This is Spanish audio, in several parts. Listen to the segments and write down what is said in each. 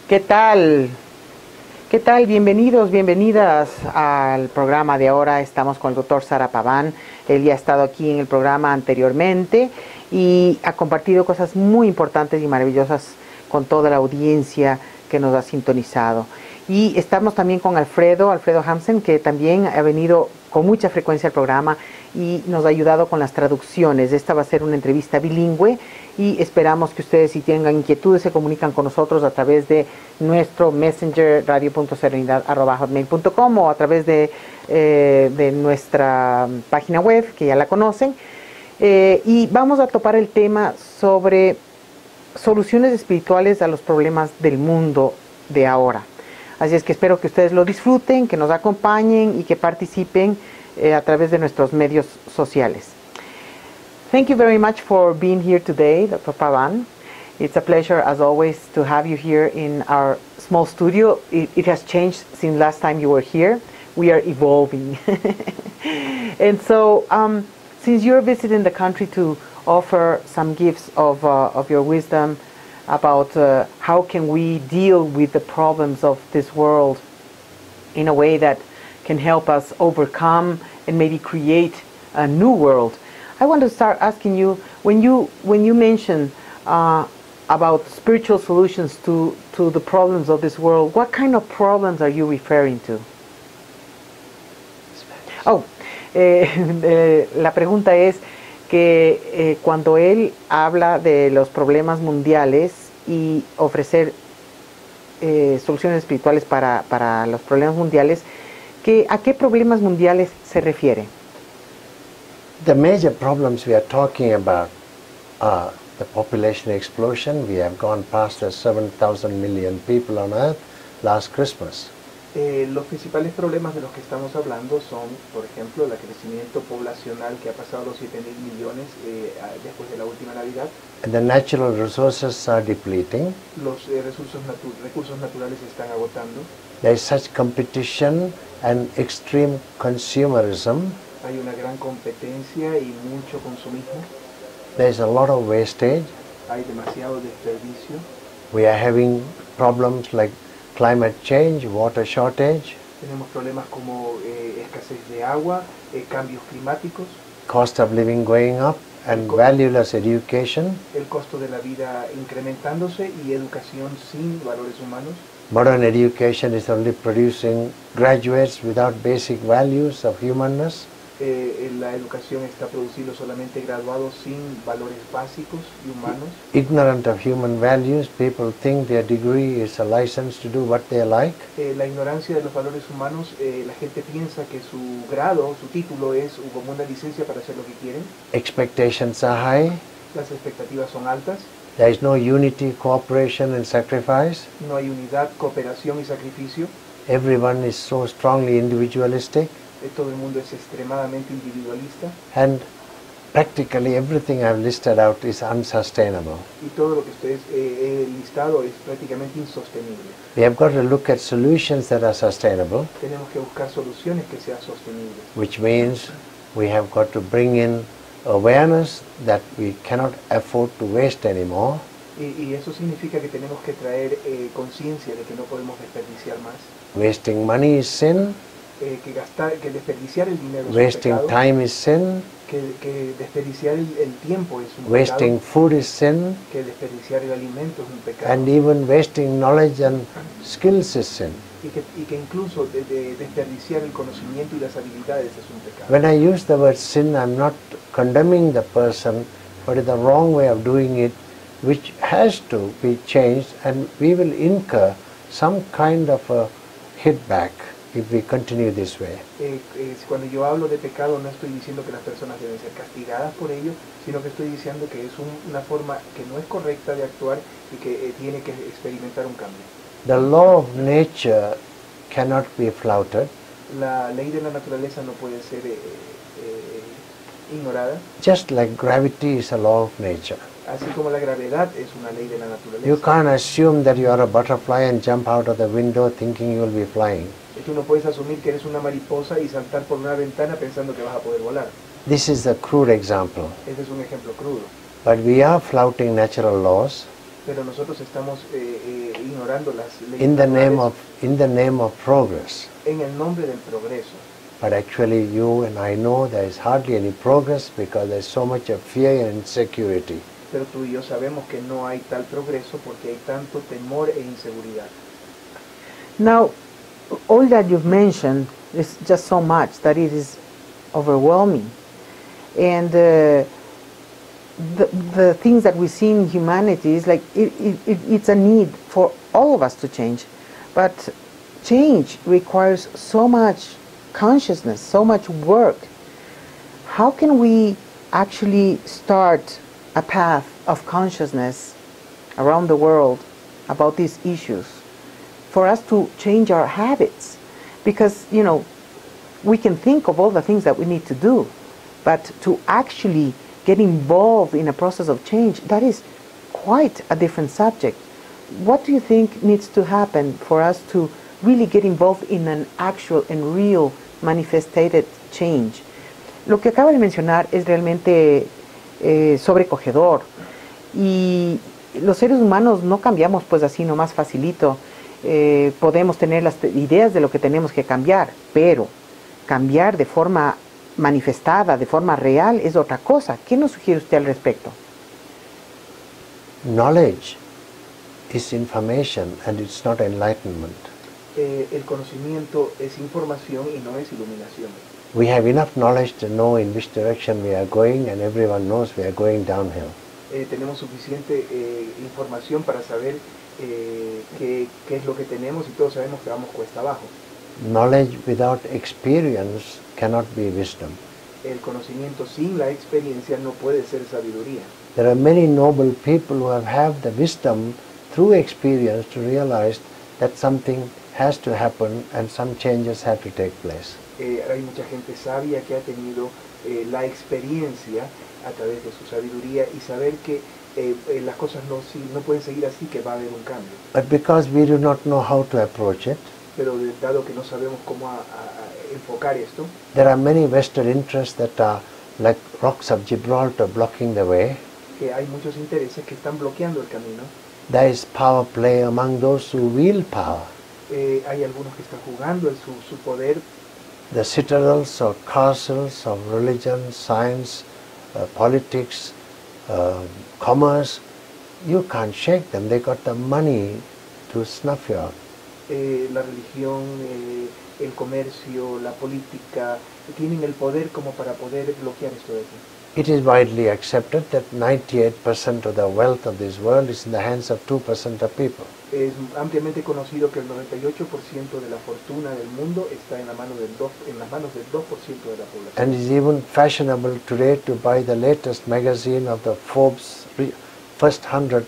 ¿Qué tal? ¿Qué tal? Bienvenidos, bienvenidas al programa de ahora. Estamos con el Dr. Sara Pavan. Él ya ha estado aquí en el programa anteriormente y ha compartido cosas muy importantes y maravillosas con toda la audiencia que nos ha sintonizado. Y estamos también con Alfredo Hansen, que también ha venido con mucha frecuencia al programa y nos ha ayudado con las traducciones. Esta va a ser una entrevista bilingüe y esperamos que ustedes, si tengan inquietudes, se comunican con nosotros a través de nuestro messenger radio.serenidad@hotmail.com o a través de nuestra página web, que ya la conocen. Y vamos a topar el tema sobre soluciones espirituales a los problemas del mundo de ahora. Así es que espero que ustedes lo disfruten, que nos acompañen y que participen a través de nuestros medios sociales. Thank you very much for being here today, Dr. Pavan. It's a pleasure, as always, to have you here in our small studio. It has changed since last time you were here. We are evolving. And so, since you're visiting the country to offer some gifts of your wisdom about how can we deal with the problems of this world in a way that can help us overcome and maybe create a new world. I want to start asking you, when you mention about spiritual solutions to the problems of this world, what kind of problems are you referring to? Oh, la pregunta es que cuando él habla de los problemas mundiales y ofrecer soluciones espirituales para los problemas mundiales, ¿a qué problemas mundiales se refiere? The major problems we are talking about are the population explosion. We have gone past the 7,000 million people on Earth last Christmas. Los principales problemas de los que estamos hablando son, por ejemplo, el crecimiento poblacional que ha pasado los 7,000 millones después de la última Navidad. And the natural resources are depleting. Los recursos naturales se están agotando. There is such competition and extreme consumerism. Hay una gran competencia y mucho consumismo. There is a lot of wastage. Hay demasiado desperdicio. We are having problems like climate change, water shortage. Tenemos problemas como escasez de agua, cambios climáticos. Cost of living going up and valueless education. El costo de la vida incrementándose y educación sin valores humanos. Modern education is only producing graduates without basic values of humanness. La educación está produciendo solamente graduados sin valores básicos y humanos. Ignorant of human values, people think their degree is a license to do what they like. La ignorancia de los valores humanos, la gente piensa que su grado, su título es como una licencia para hacer lo que quieren. Expectations are high. Las expectativas son altas. There is no unity, cooperation and sacrifice. No hay unidad, cooperación y sacrificio. Everyone is so strongly individualistic. Todo el mundo es extremadamente individualista. And practically everything I've listed out is unsustainable. Y todo lo que ustedes he listado es prácticamente insostenible. We have got to look at solutions that are sustainable. Tenemos que buscar soluciones que sean sostenibles. Which means we have got to bring in awareness that we cannot afford to waste anymore. Y eso significa que tenemos que traer conciencia de que no podemos desperdiciar más. Wasting money is sin. Que desperdiciar el dinero Wasting es un pecado. time is sin. Que desperdiciar el tiempo es un Wasting pecado. food is sin. Que desperdiciar el alimento es un pecado. And even wasting knowledge and skills is sin. Y que incluso desperdiciar el conocimiento y las habilidades es un pecado. When I use the word sin, I'm not condemning the person, but it's the wrong way of doing it, which has to be changed, and we will incur some kind of a hit back if we continue this way. Cuando yo hablo de pecado no estoy diciendo que las personas deben ser castigadas por ello, sino que estoy diciendo que es una forma que no es correcta de actuar y que tiene que experimentar un cambio. The law of nature cannot be flouted. La ley de la naturaleza no puede ser ignorada. Just like gravity is a law of nature. Así como la gravedad es una ley de la naturaleza. You can't assume that you are a butterfly and jump out of the window thinking you will be flying. Tú no puedes asumir que eres una mariposa y saltar por una ventana pensando que vas a poder volar. This is a crude example. Este es un ejemplo crudo. But we are flouting natural laws. Pero nosotros estamos ignorando las leyes in the naturales name of progress. en el nombre del progreso. But actually you and I know there is hardly any progress because there is so much of fear and insecurity. Pero tú y yo sabemos que no hay tal progreso porque hay tanto temor e inseguridad. Now, all that you've mentioned is just so much that it is overwhelming. And the things that we see in humanity is like it's a need for all of us to change. But change requires so much consciousness, so much work. How can we actually start a path of consciousness around the world about these issues for us to change our habits? Because, you know, we can think of all the things that we need to do, but to actually get involved in a process of change, that is quite a different subject. What do you think needs to happen for us to really get involved in an actual and real manifested change? Lo que acaba de mencionar es realmente sobrecogedor, y los seres humanos no cambiamos pues así nomás facilito. Podemos tener las ideas de lo que tenemos que cambiar, pero cambiar de forma manifestada, de forma real, es otra cosa. ¿Qué nos sugiere usted al respecto? Knowledge is information and it's not enlightenment. El conocimiento es información y no es iluminación. We have enough knowledge to know in which direction we are going, and everyone knows we are going downhill. Tenemos suficiente información para saber qué es lo que tenemos, y todos sabemos que vamos cuesta abajo. Knowledge without experience cannot be wisdom. El conocimiento sin la experiencia no puede ser sabiduría. There are many noble people who have had the wisdom through experience to realize that something has to happen and some changes have to take place. Hay mucha gente sabia que ha tenido la experiencia a través de su sabiduría y saber que las cosas no pueden seguir así, que va a haber un cambio. But because we do not know how to approach it, Pero dado que no sabemos cómo enfocar esto, there are many vested interests that are like rocks of Gibraltar blocking the way. que hay muchos intereses que están bloqueando el camino. There is power play among those who wield power. Hay algunos que están jugando su poder. The citadels or castles of religion, science, politics, commerce, you can't shake them. They got the money to snuff you out. La religión, el comercio, la política, tienen el poder como para poder bloquear esto de aquí. It is widely accepted that 98% of the wealth of this world is in the hands of 2% of people. Es ampliamente conocido que el 98% de la fortuna del mundo está en las manos del 2% de la población. And it is even fashionable today to buy the latest magazine of the Forbes first 100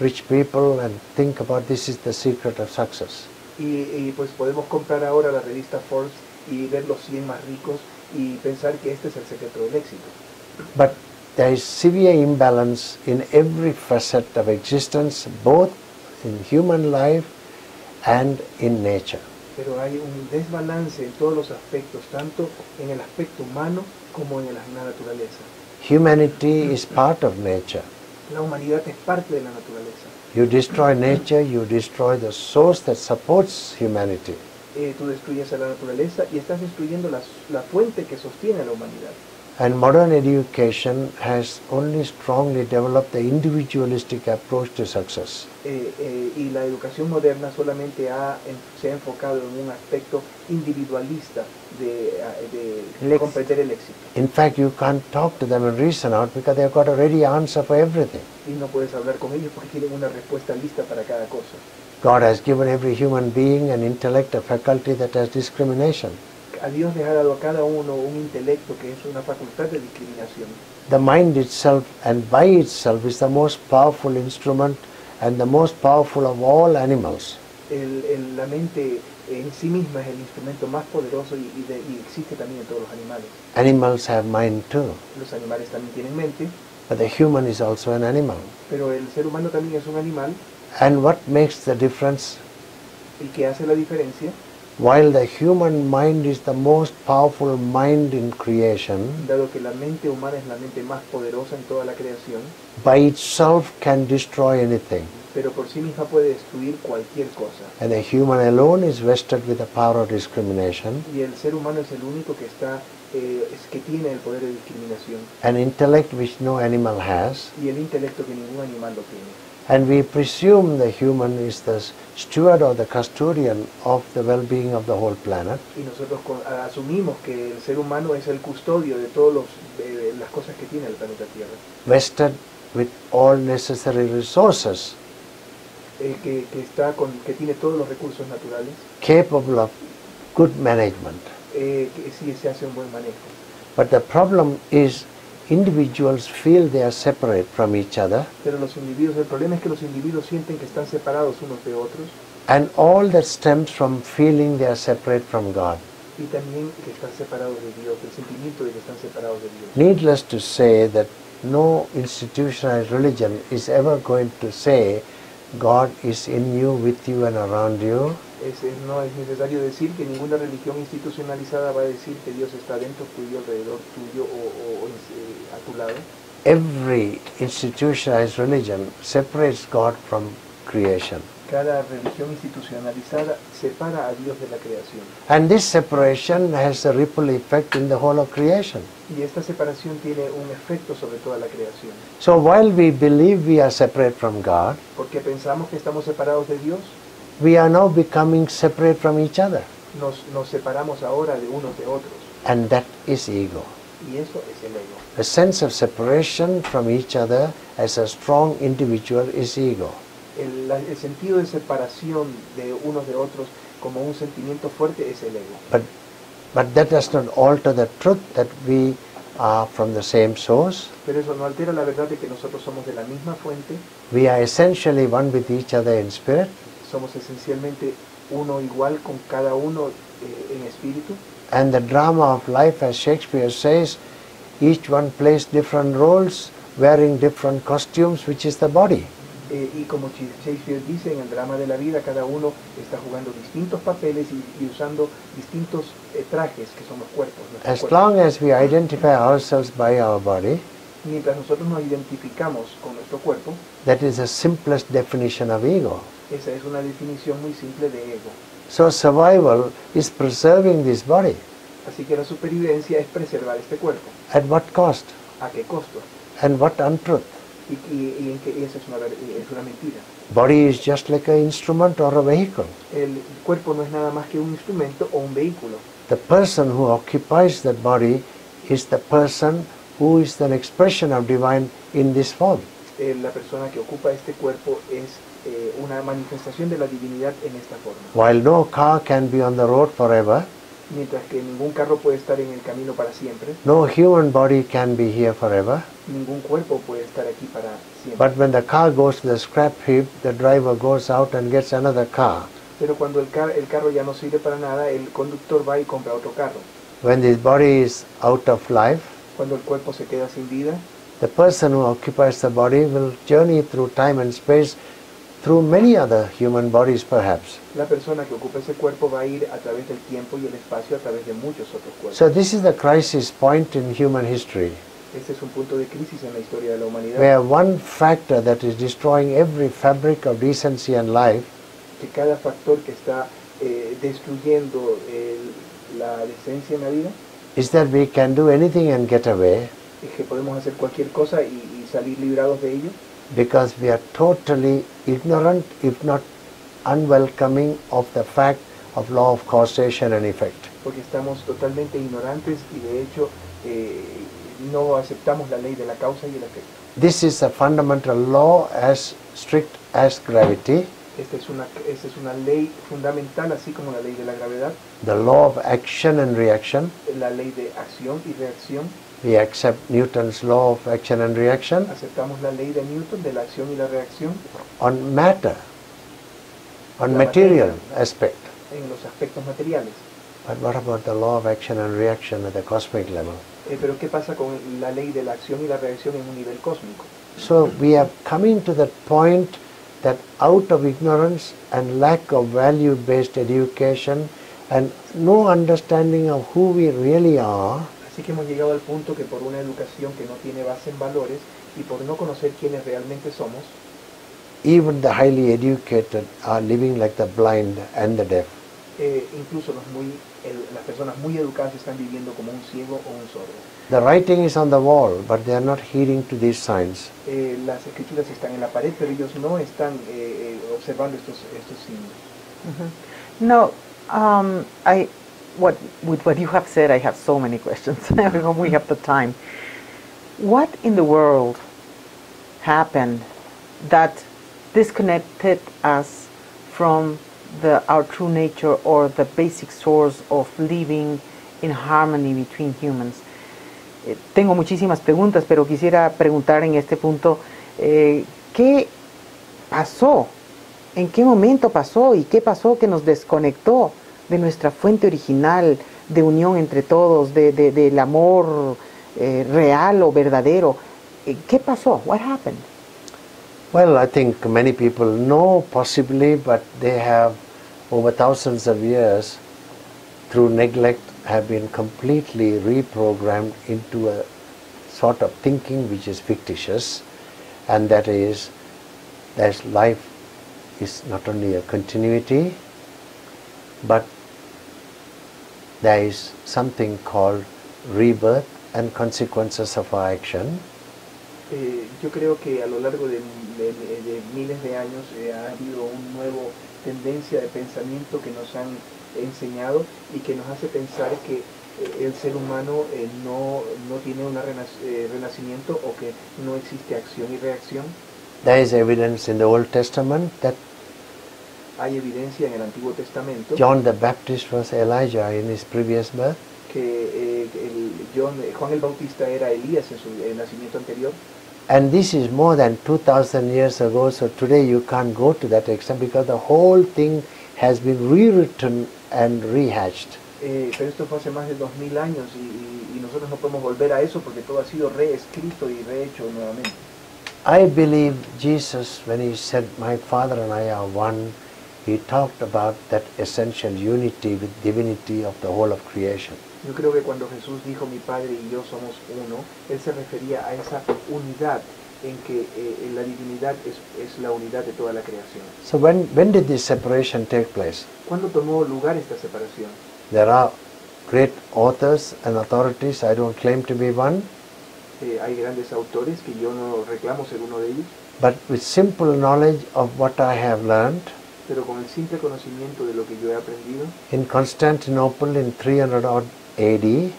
rich people and think about this is the secret of success. Y pues podemos comprar ahora la revista Forbes y ver los 100 más ricos y pensar que este es el secreto del éxito. But there is severe imbalance in every facet of existence, both in human life and in nature. Pero hay un desbalance en todos los aspectos, tanto en el aspecto humano como en la naturaleza. Humanity is part of nature. La humanidad es parte de la naturaleza. You destroy nature, you destroy the source that supports humanity. Tú destruyes a la naturaleza y estás destruyendo la fuente que sostiene a la humanidad. And modern education has only strongly developed the individualistic approach to success. Y la educación moderna solamente se ha enfocado en un aspecto individualista de comprender el éxito. In fact, you can't talk to them and reason out because they've got a ready answer for everything. Y no puedes hablar con ellos porque tienen una respuesta lista para cada cosa. God has given every human being an intellect, a faculty that has discrimination. A Dios les ha dado a cada uno un intelecto que es una facultad de discriminación. The mind itself and by itself is the most powerful instrument and the most powerful of all animals. La mente en sí misma es el instrumento más poderoso y existe también en todos los animales. Animals have mind too, Los animales también tienen mente, but the human is also an animal. pero el ser humano también es un animal. And what makes the difference? ¿Y qué hace la diferencia? while the human mind is the most powerful mind in creation, dado que la mente humana es la mente más poderosa en toda la creación, by itself can destroy anything. pero por sí misma puede destruir cualquier cosa. And the human alone is vested with the power of discrimination, Y el ser humano es el único que que tiene el poder de discriminación an intellect which no animal has. y el intelecto que ningún animal lo tiene. And we presume the human is the steward or the custodian of the well-being of the whole planet. Y nosotros asumimos que el ser humano es el custodio de todas las cosas que tiene el planeta Tierra. Vested with all necessary resources, Que tiene todos los recursos naturales, capable of good management. que sí se hace un buen manejo. But the problem is individuals feel they are separate from each other, Pero el problema es que los individuos sienten que están separados unos de otros, and all that stems from feeling they are separate from God. y también que están separados de Dios, el sentimiento de que están separados de Dios. Needless to say that no institutionalized religion is ever going to say God is in you, with you and around you. No es necesario decir que ninguna religión institucionalizada va a decir que Dios está dentro tuyo, alrededor tuyo o a tu lado. Every institutionalized religion separates God from creation. Cada religión institucionalizada separa a Dios de la creación. And this separation has a ripple effect in the whole of creation. Y esta separación tiene un efecto sobre toda la creación. So while we believe we are separate from God, Porque pensamos que estamos separados de Dios, we are now becoming separate from each other. nos separamos ahora de unos de otros. And that is ego. Y eso es el ego. A sense of separation from each other as a strong individual is ego. El sentido de separación de unos de otros como un sentimiento fuerte es el ego. But that does not alter the truth that we are from the same source. Pero eso no altera la verdad de que nosotros somos de la misma fuente, We are essentially one with each other in spirit. somos esencialmente uno igual con cada uno en espíritu. And the drama of life, as Shakespeare says, each one plays different roles, wearing different costumes, which is the body. Y como Shakespeare dice, en el drama de la vida cada uno está jugando distintos papeles y usando distintos trajes que son los cuerpos. As cuerpos. long as we identify ourselves by our body, Mientras nosotros nos identificamos con nuestro cuerpo, that is the simplest definition of ego. esa es una definición muy simple de ego. So survival is preserving this body. Así que la supervivencia es preservar este cuerpo. At what cost? ¿A qué costo? And what untruth? Y en que eso es una mentira. Body is just like an instrument or a vehicle. El cuerpo no es nada más que un instrumento o un vehículo. The person who occupies that body is the person who is an expression of divine in this form. La persona que ocupa este cuerpo es una manifestación de la divinidad en esta forma. While no car can be on the road forever, Mientras que ningún carro puede estar en el camino para siempre, no human body can be here forever. ningún cuerpo puede estar aquí para siempre. But when the car goes to the scrap heap, the driver goes out and gets another car. Pero cuando el carro ya no sirve para nada, el conductor va y compra otro carro. When this body is out of life, Cuando el cuerpo se queda sin vida, the person who occupies the body will journey through time and space through many other human bodies perhaps. la persona que ocupa ese cuerpo va a ir a través del tiempo y el espacio a través de muchos otros cuerpos. So this is the crisis point in human history, Este es un punto de crisis en la historia de la humanidad, where one factor that is destroying every fabric of decency and life que cada factor que está destruyendo la decencia en la vida, is that we can do anything and get away es que podemos hacer cualquier cosa y salir librados de ello, because we are totally ignorant, if not unwelcoming, of the fact of law of causation and effect. porque estamos totalmente ignorantes y de hecho no aceptamos la ley de la causa y el efecto. This is a fundamental law as strict as gravity, Esta es una ley fundamental, así como la ley de la gravedad, the law of action and reaction. la ley de acción y reacción. We accept Newton's law of action and reaction Aceptamos la ley de Newton de la acción y la reacción on matter, on La material materia. aspect. en los aspectos materiales. But what about the law of action and reaction at the cosmic level? Pero ¿qué pasa con la ley de la acción y la reacción en un nivel cósmico? So we are coming to that point that out of ignorance and lack of value-based education and no understanding of who we really are. Así que hemos llegado al punto que por una educación que no tiene base en valores y por no conocer quiénes realmente somos, Even the highly educated are living like the blind and the deaf. incluso las personas muy educadas están viviendo como un ciego o un sordo. The writing is on the wall, but they are not heeding to these signs. Las escrituras están en la pared, pero ellos no están observando estos signos. No, with what you have said, I have so many questions. I hope we have the time. What in the world happened that disconnected us from our true nature or the basic source of living in harmony between humans? Tengo muchísimas preguntas, pero quisiera preguntar en este punto, ¿qué pasó? ¿En qué momento pasó? ¿Y qué pasó que nos desconectó de nuestra fuente original de unión entre todos, del amor real o verdadero? ¿Qué pasó? What happened? Well, I think many people know possibly, but they have over thousands of years, through neglect, have been completely reprogrammed into a sort of thinking which is fictitious, and that is that life is not only a continuity, but there is something called rebirth and consequences of our action. Yo creo que a lo largo de miles de años ha habido una nueva tendencia de pensamiento que nos han enseñado y que nos hace pensar que el ser humano no tiene un renacimiento o que no existe acción y reacción. There is evidence in the Old Testament that hay evidencia en el Antiguo Testamento John the Baptist was Elijah in his previous birth. Que Juan el Bautista era Elías en su nacimiento anterior. And this is more than 2,000 years ago, so today you can't go to that extent because the whole thing has been rewritten and rehatched. Pero esto fue hace más de 2000 años y nosotros no podemos volver a eso porque todo ha sido reescrito y rehecho nuevamente. I believe Jesus, when he said, "My Father and I are one," he talked about that essential unity with divinity of the whole of creation. Yo creo que cuando Jesús dijo mi Padre y yo somos uno, Él se refería a esa unidad en que la divinidad es la unidad de toda la creación. So when did this separation take place? ¿Cuándo tomó lugar esta separación? There are great authors and authorities, I don't claim to be one. Hay grandes autores que yo no reclamo ser uno de ellos. But with simple knowledge of what I have learned, pero con el simple conocimiento de lo que yo he aprendido, in Constantinople in 300 odd AD,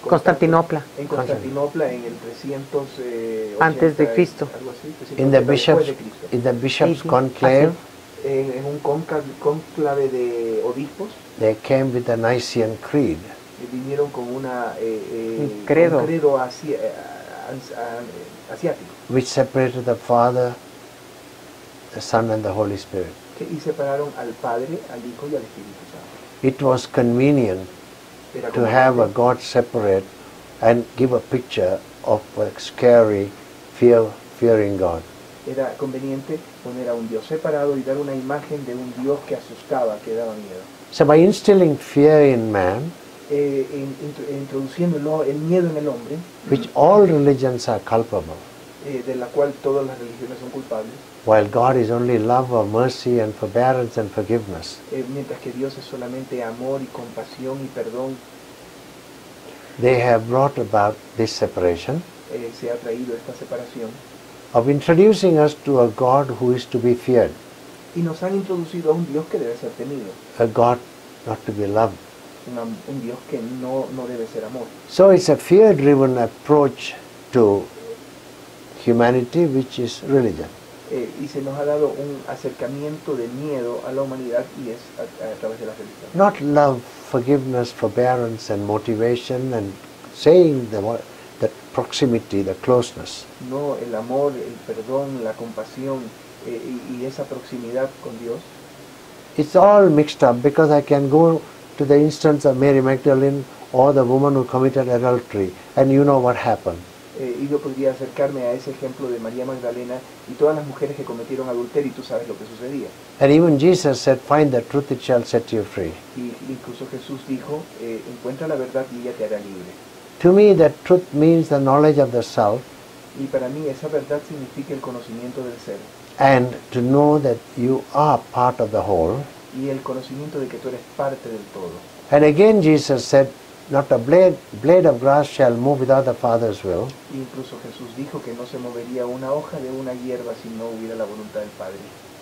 Constantinopla en el 380 antes de Cristo, algo así, in the bishops conclave, en un conclave de obispos, they came with the Nicene Creed, vinieron con un credo asiático, which separated the Father, the Son and the Holy Spirit. Y separaron al Padre, al Hijo y al Espíritu Santo. It was convenient to have a God separate and give a picture of a scary, fearing God. Era conveniente poner a un Dios separado y dar una imagen de un Dios que asustaba, que daba miedo. So by instilling fear in man, introduciendo el miedo en el hombre, which all religions are culpable, de la cual todas las religiones son culpables, while God is only love or mercy and forbearance and forgiveness, mientras que Dios es solamente amor y compasión y perdón, they have brought about this separation se ha traído esta separación of introducing us to a God who is to be feared, y nos han introducido a un Dios que debe ser temido, a God not to be loved. Un Dios que no debe ser amor. So it's a fear-driven approach to humanity, which is religion. Y se nos ha dado un acercamiento de miedo a la humanidad y es a través de la religión. Not love, forgiveness, forbearance and motivation and saying the proximity, the closeness. No el amor, el perdón, la compasión y esa proximidad con Dios. It's all mixed up because I can go to the instance of Mary Magdalene or the woman who committed adultery and you know what happened. Y yo podría acercarme a ese ejemplo de María Magdalena y todas las mujeres que cometieron adulterio, y tú sabes lo que sucedía. And even Jesus said, find the truth, it shall set you free. Y incluso Jesús dijo, encuentra la verdad y ella te hará libre. To me, that truth means the knowledge of the self, Y para mí esa verdad significa el conocimiento del ser. and to know that you are part of the whole. Y el conocimiento de que tú eres parte del todo. And again Jesus said, not a blade of grass shall move without the Father's will. Incluso Jesús dijo que no se movería una hoja de una hierba si no hubiera la voluntad del Padre.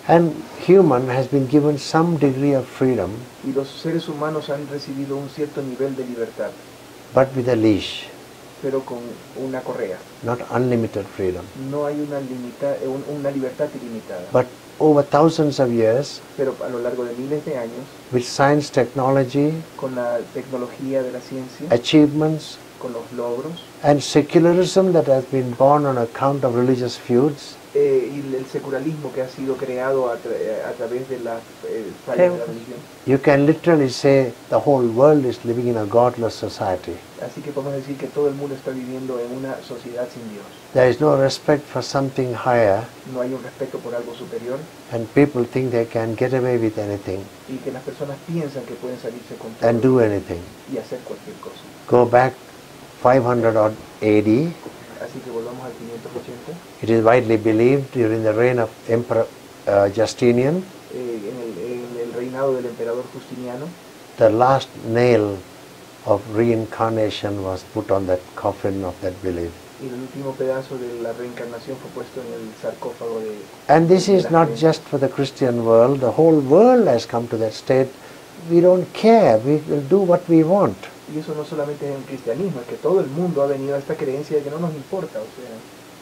And human has been given some degree of freedom, Y los seres humanos han recibido un cierto nivel de libertad, but with a leash, pero con una correa. not unlimited freedom. No hay una libertad ilimitada. But over thousands of years, Pero a lo largo de miles de años, with science, technology, con la tecnología de la ciencia, achievements, con los logros, and secularism that has been born on account of religious feuds, y el secularismo que ha sido creado a través de las fallas de la religión. you can literally say the whole world is living in a godless society. Así que podemos decir que todo el mundo está viviendo en una sociedad sin Dios. There is no respect for something higher, No hay un respeto por algo superior, and people think they can get away with anything y que las personas piensan que pueden salirse con todo and do anything. y hacer cualquier cosa. Go back 500 odd AD. Así que volvamos al 580. It is widely believed during the reign of Emperor Justinian, En el reinado del emperador Justiniano, the last nail of reincarnation was put on that coffin of that belief. y el último pedazo de la reencarnación fue puesto en el sarcófago de... And this de is la not creencia. just for the Christian world, the whole world has come to that state. We don't care, we will do what we want. Y eso no solamente es en el cristianismo, es que todo el mundo ha venido a esta creencia de que no nos importa. O sea,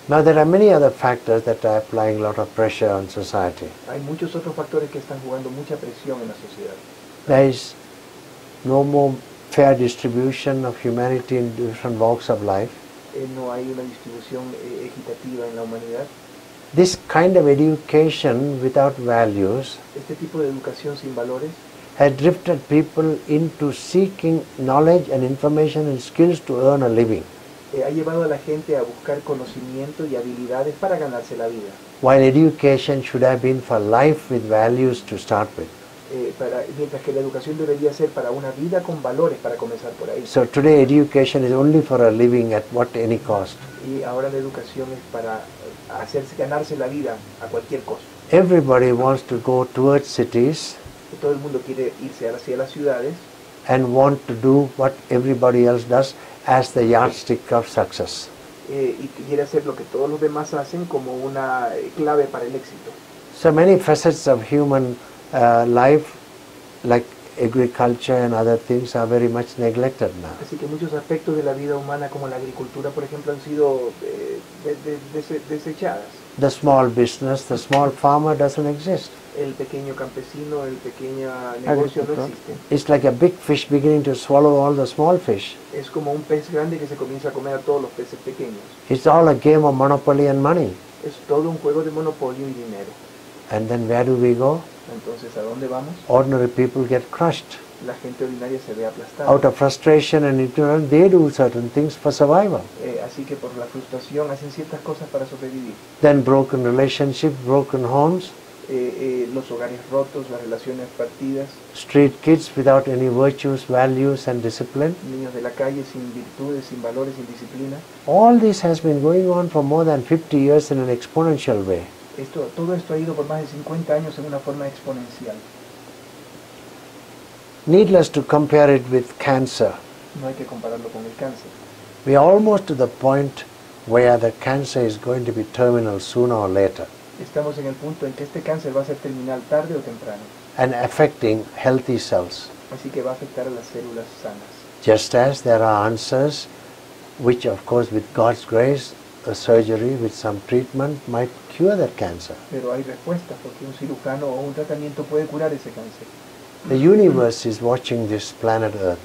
Now there are many other factors that are applying a lot of pressure on society. hay muchos otros factores que están jugando mucha presión en la sociedad. There is no more fair distribution of humanity in different walks of life. No hay una distribución equitativa en la humanidad. This kind of education without values Este tipo de educación sin valores had drifted people into seeking knowledge and information and skills to earn a living, ha llevado a la gente a buscar conocimiento y habilidades para ganarse la vida. while education should have been for life with values to start with. Mientras que la educación debería ser para una vida con valores, para comenzar por ahí. So today education is only for a living at what any cost. Y ahora la educación es para ganarse la vida a cualquier costo. Everybody wants to go towards cities Y todo el mundo quiere irse hacia las ciudades and want to do what everybody else does as the yardstick of success. y quiere hacer lo que todos los demás hacen como una clave para el éxito. So many facets of human life, like agriculture and other things, are very much neglected now. Así que muchos aspectos de la vida humana, como la agricultura, por ejemplo, han sido desechadas. The small business, the small farmer doesn't exist. El pequeño campesino, el pequeño negocio no existe. It's like a big fish beginning to swallow all the small fish. Es como un pez grande que se comienza a comer a todos los peces pequeños. It's all a game of monopoly and money. Es todo un juego de monopolio y dinero. And then where do we go? Entonces, ¿a dónde vamos? Ordinary people get crushed. La gente ordinaria se ve aplastada. Out of frustration and ignorance, they do certain things for survival. Así que por la frustración hacen ciertas cosas para sobrevivir. Then broken relationships, broken homes, Los hogares rotos, las relaciones partidas, street kids without any virtues, values and discipline. niños de la calle sin virtudes, sin valores, sin disciplina. All this has been going on for more than 50 years in an exponential way. Todo esto ha ido por más de 50 años en una forma exponencial. Needless to compare it with cancer. No hay que compararlo con el cáncer. We are almost to the point where the cancer is going to be terminal sooner or later Estamos en el punto en que este cáncer va a ser terminal tarde o temprano. and affecting healthy cells. Así que va a afectar a las células sanas. Just as there are answers, which of course with God's grace, a surgery with some treatment might cure that cancer. Pero hay respuestas porque un cirujano o un tratamiento puede curar ese cáncer. The universe is watching this planet Earth.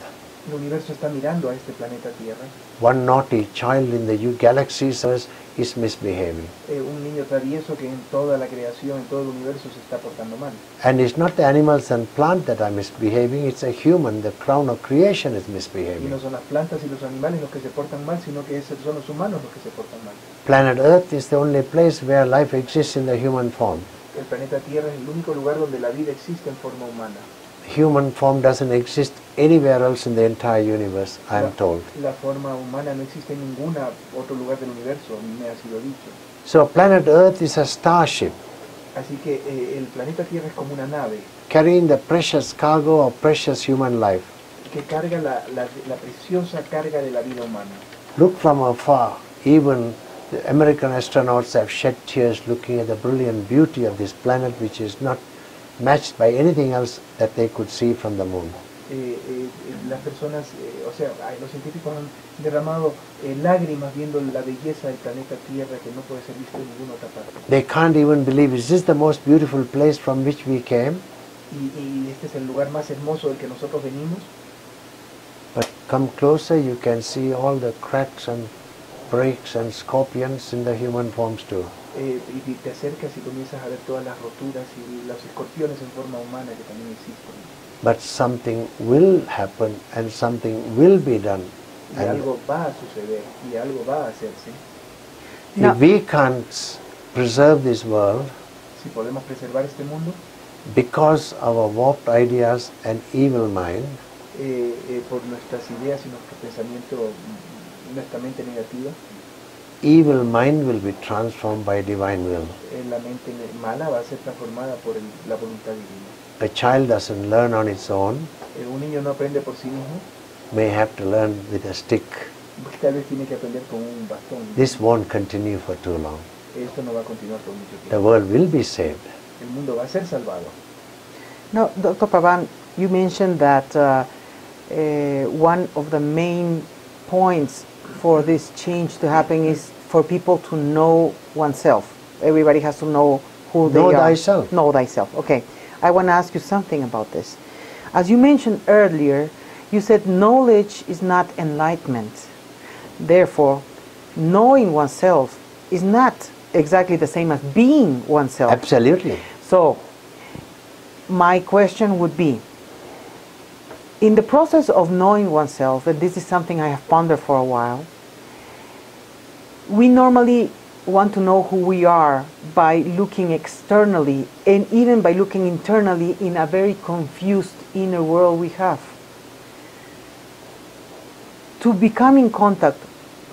El universo está mirando a este planeta Tierra. One naughty child in the galaxy says is misbehaving. Un niño travieso que en toda la creación, en todo el universo se está portando mal. And it's not the animals and plants that are misbehaving, it's a human, the crown of creation is Y misbehaving. no son las plantas y los animales los que se portan mal, sino que son los humanos los que se portan mal. Planet Earth is the only place where life exists in the human form. El planeta Tierra es el único lugar donde la vida existe en forma humana. Human form doesn't exist anywhere else in the entire universe, I am told. La forma humana no existe en ningún otro lugar del universo, me ha sido dicho. So planet Earth is a starship Así que el planeta Tierra es como una nave carrying the precious cargo of precious human life. que carga la preciosa carga de la vida humana. Look from afar, even the American astronauts have shed tears looking at the brilliant beauty of this planet, which is not matched by anything else that they could see from the moon. Las personas, o sea, los científicos han derramado lágrimas viendo la belleza del planeta Tierra que no puede ser visto en ninguna otra parte. They can't even believe, is this the most beautiful place from which we came? Y este es el lugar más hermoso del que nosotros venimos. But come closer, you can see all the cracks and breaks and scorpions in the human forms too. Y te acercas y comienzas a ver todas las roturas y los escorpiones en forma humana que también existen. But something will happen and something will be done. Y And algo va a suceder y algo va a hacerse. No. if we can't preserve this world Si podemos preservar este mundo, because our warped ideas and evil mind, por nuestras ideas y nuestro pensamiento, nuestra mente negativa, evil mind will be transformed by divine will. la mente mala va a ser transformada por la voluntad divina. A child doesn't learn on its own, Un niño no aprende por sí mismo, may have to learn with a stick. tal vez tiene que aprender con un bastón. This won't continue for too long. Esto no va a continuar por mucho The tiempo. world will be saved. El mundo va a ser salvado. Now, Dr. Pavan, you mentioned that one of the main points for this change to happen is for people to know oneself. Everybody has to know who they Know are. thyself. Know thyself. Okay. I want to ask you something about this. As you mentioned earlier, you said knowledge is not enlightenment. Therefore, knowing oneself is not exactly the same as being oneself. Absolutely. So, my question would be, in the process of knowing oneself, and this is something I have pondered for a while, we normally want to know who we are by looking externally and even by looking internally in a very confused inner world we have. To become in contact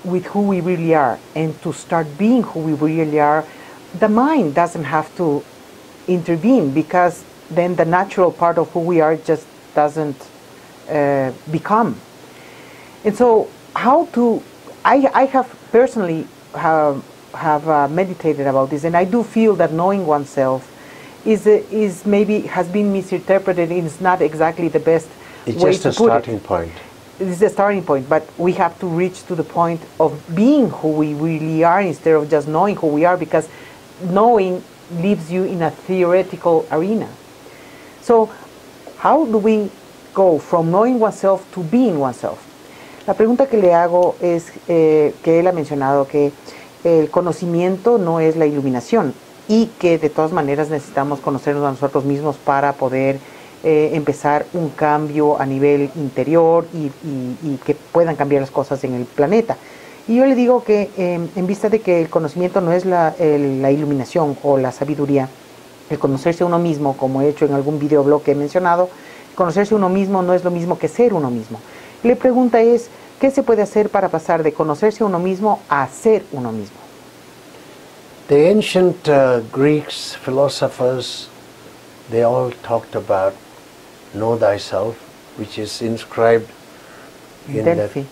with who we really are and to start being who we really are, the mind doesn't have to intervene, because then the natural part of who we are just doesn't become. And so I have personally have meditated about this, and I do feel that knowing oneself is maybe has been misinterpreted. It's not exactly the best It's way just to a put it. starting point. This is the starting point, but we have to reach to the point of being who we really are instead of just knowing who we are, because knowing leaves you in a theoretical arena. So, how do we go from knowing oneself to being oneself? La pregunta que le hago es que él ha mencionado que el conocimiento no es la iluminación y que de todas maneras necesitamos conocernos a nosotros mismos para poder empezar un cambio a nivel interior y que puedan cambiar las cosas en el planeta. Y yo le digo que en vista de que el conocimiento no es la iluminación o la sabiduría, el conocerse a uno mismo, como he hecho en algún videoblog que he mencionado, conocerse a uno mismo no es lo mismo que ser uno mismo. Y la pregunta es, ¿qué se puede hacer para pasar de conocerse a uno mismo a ser uno mismo? The ancient Greeks, philosophers, they all talked about know thyself, which is inscribed in Delphi.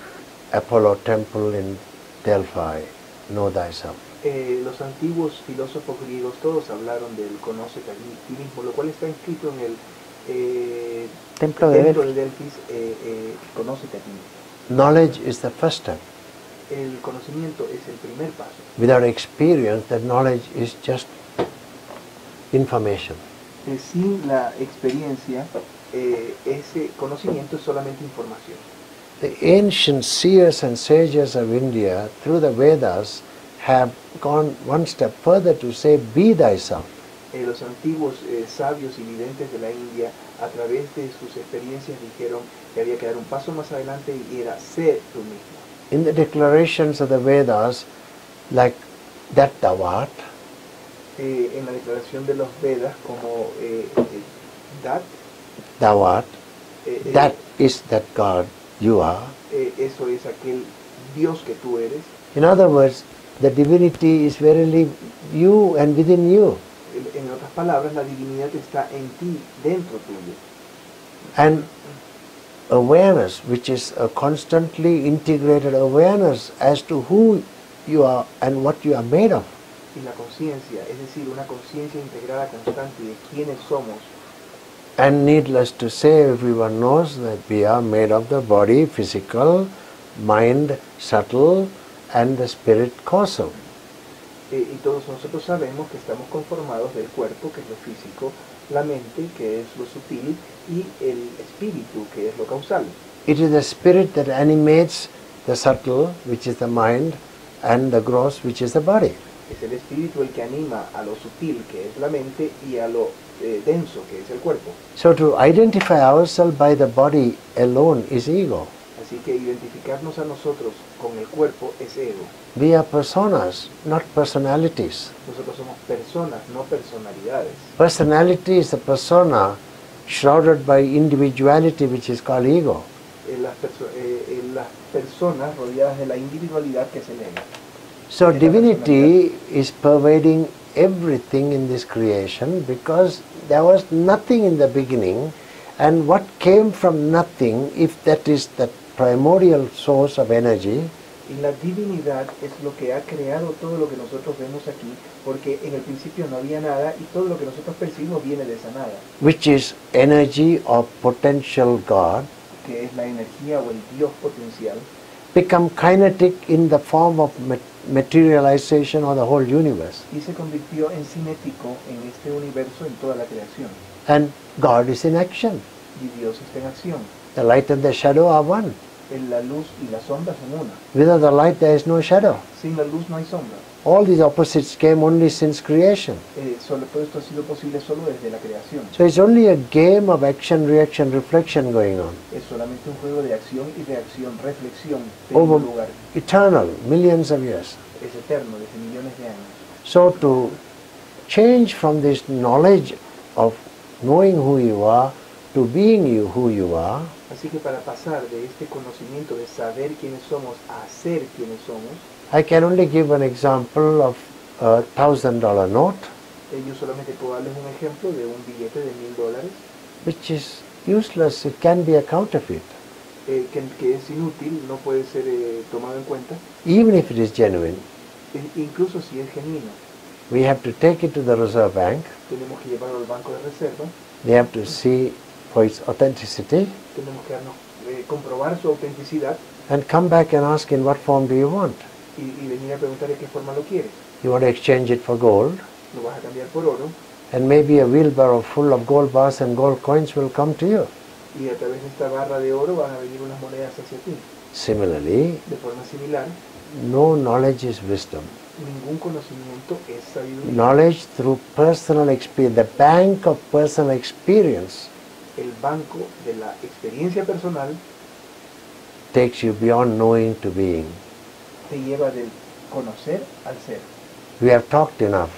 the Apollo temple in Delphi, know thyself. Los antiguos filósofos griegos todos hablaron del conócete a ti mismo, lo cual está escrito en el Templo de Delphi. Delfis, conócete a ti mismo. Knowledge is the first step. El conocimiento es el primer paso. Without experience, that knowledge is just information. Sin la experiencia, ese conocimiento es solamente información. The ancient seers and sages of India, through the Vedas, have gone one step further to say, be thyself. Los antiguos sabios y videntes de la India, a través de sus experiencias, dijeron que había que dar un paso más adelante y era ser tú mismo. In the declarations of the Vedas, like that thou art, en la declaración de los Vedas, como that, thou art, that is that God you are. Eso es aquel Dios que tú eres. In other words, the divinity is verily you and within you. En otras palabras, la divinidad está en ti, dentro tuyo. And awareness, which is a constantly integrated awareness as to who you are and what you are made of. Y la conciencia, es decir, una conciencia integrada constante de quiénes somos. And needless to say, everyone knows that we are made of the body, physical, mind, subtle, and the spirit, causal. Y todos nosotros sabemos que estamos conformados del cuerpo, que es lo físico, la mente, que es lo sutil, y el espíritu, que es lo causal. It is the spirit that animates the subtle, which is the mind, and the gross, which is the body. Es el espíritu el que anima a lo sutil, que es la mente, y a lo denso, que es el cuerpo. So to identify ourselves by the body alone is ego. Así que identificarnos a nosotros con el cuerpo es ego. We are personas, not personalities. Nosotros somos personas, no personalidades. Personality is a persona shrouded by individuality, which is called ego. Las personas rodeadas de la individualidad, que es el ego. So divinity is pervading everything in this creation, because there was nothing in the beginning, and what came from nothing, if that is the primordial source of energy, y la divinidad es lo que ha creado todo lo que nosotros vemos aquí, porque en el principio no había nada y todo lo que nosotros percibimos viene de esa nada, which is energy or potential God, que es la energía o el Dios potencial, become kinetic in the form of materialization of the whole universe. y se convirtió en cinético en este universo, en toda la creación. And God is in action. Y Dios está en acción. The light and the shadow are one. La luz y la sombra son una. Without the light there is no shadow. Sin la luz no hay sombra. All these opposites came only since creation. Todo esto ha sido posible solo desde la creación. So it's only a game of action, reaction, reflection going on. Es solamente un juego de acción y reacción, reflexión, Over teniendo lugar. eternal, millions of years. Es eterno, desde millones de años. So to change from this knowledge of knowing who you are to being you who you are, Así que para pasar de este conocimiento de saber quiénes somos a ser quiénes somos, I can only give an example of a $1,000 note, yo solamente puedo darles un ejemplo de un billete de $1,000, which is useless. It can be a counterfeit, que es inútil, no puede ser tomado en cuenta, even if it is genuine. Incluso si es genuino. We have to take it to the Reserve Bank. Tenemos que llevarlo al banco de reserva, They have to see for its authenticity tenemos que comprobar su autenticidad and come back and ask, in what form do you want? y venir a preguntar de qué forma lo quieres. You want to exchange it for gold, Lo vas a cambiar por oro and maybe a wheelbarrow full of gold bars and gold coins will come to you. y a través de esta barra de oro van a venir unas monedas hacia ti. Similarly, De forma similar, no knowledge is wisdom. ningún conocimiento es sabiduría. Knowledge through personal experience, the bank of personal experience, El banco de la experiencia personal takes you beyond knowing to being. te lleva del conocer al ser. We have talked enough.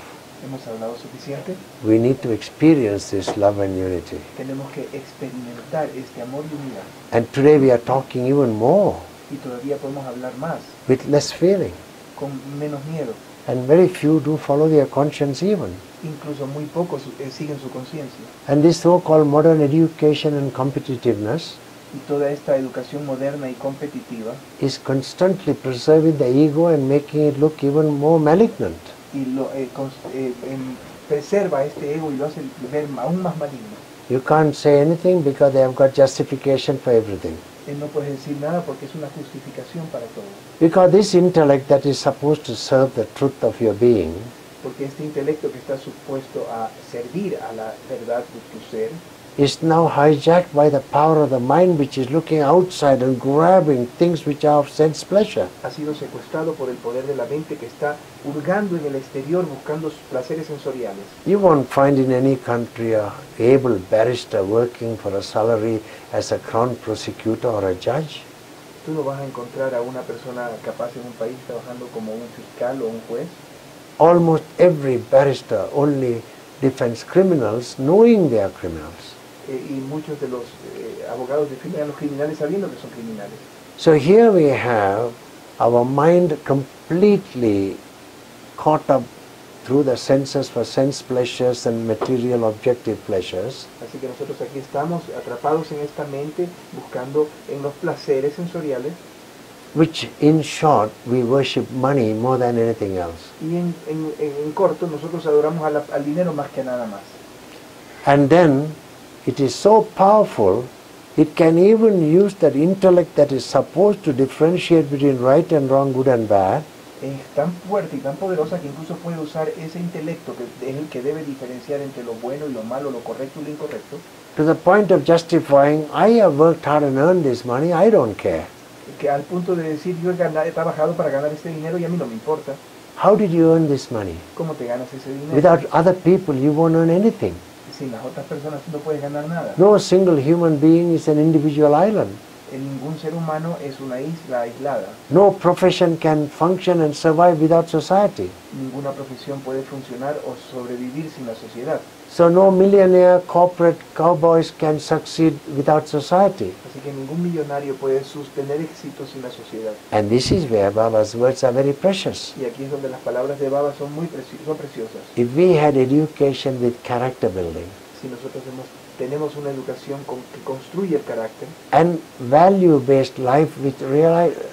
Hemos hablado suficiente. We need to experience this love and unity. Tenemos que experimentar este amor y unidad. And today we are talking even more Y todavía podemos hablar más, with less feeling. con menos miedo. And very few do follow their conscience even. Incluso muy pocos siguen su conciencia. And this so-called modern education and competitiveness Y toda esta educación moderna y competitiva is constantly preserving the ego and making it look even more malignant. y preserva este ego y lo hace ver aún más maligno. You can't say anything because they have got justification for everything. No puedes decir nada porque es una justificación para todo. Because this intellect that is supposed to serve the truth of your being Porque este intelecto que está supuesto a servir a la verdad de tu ser is now hijacked by the power of the mind, which is looking outside and grabbing things which are of sense pleasure. Ha sido secuestrado por el poder de la mente que está hurgando en el exterior buscando placeres sensoriales. You won't find in any country a able barrister working for a salary as a crown prosecutor or a judge. Tú no vas a encontrar a una persona capaz en un país trabajando como un fiscal o un juez. Almost every barrister only defends criminals knowing they are criminals. Y muchos de los abogados defienden a los criminales sabiendo que son criminales. So here we have our mind completely caught up through the senses for sense pleasures and material objective pleasures. Así que nosotros aquí estamos atrapados en esta mente buscando en los placeres sensoriales. Which in short we worship money more than anything else. Y en corto nosotros adoramos al dinero más que a nada más. And then it is so powerful, it can even use that intellect that is supposed to differentiate between right and wrong, good and bad. Es tan fuerte y tan poderosa que incluso puede usar ese intelecto que es el que debe diferenciar entre lo bueno y lo malo, lo correcto y lo incorrecto. To the point of justifying, I have worked hard and earned this money, I don't care. Que al punto de decir, yo he trabajado para ganar este dinero y a mí no me importa. How did you earn this money? ¿Cómo te ganas ese dinero? Without other people, you won't earn anything. Sin las otras personas no puedes ganar nada. No single human being is an individual island. Ningún ser humano es una isla aislada. No profession can function and survive without society. Ninguna profesión puede funcionar o sobrevivir sin la sociedad. So no millionaire corporate cowboys can succeed without society. Así que ningún millonario puede sostener éxito sin la sociedad. And this is where Baba's words are very precious. Y aquí es donde las palabras de Baba son son preciosas. If we had education with character building, Si nosotros tenemos una educación que construye el carácter, and value-based life which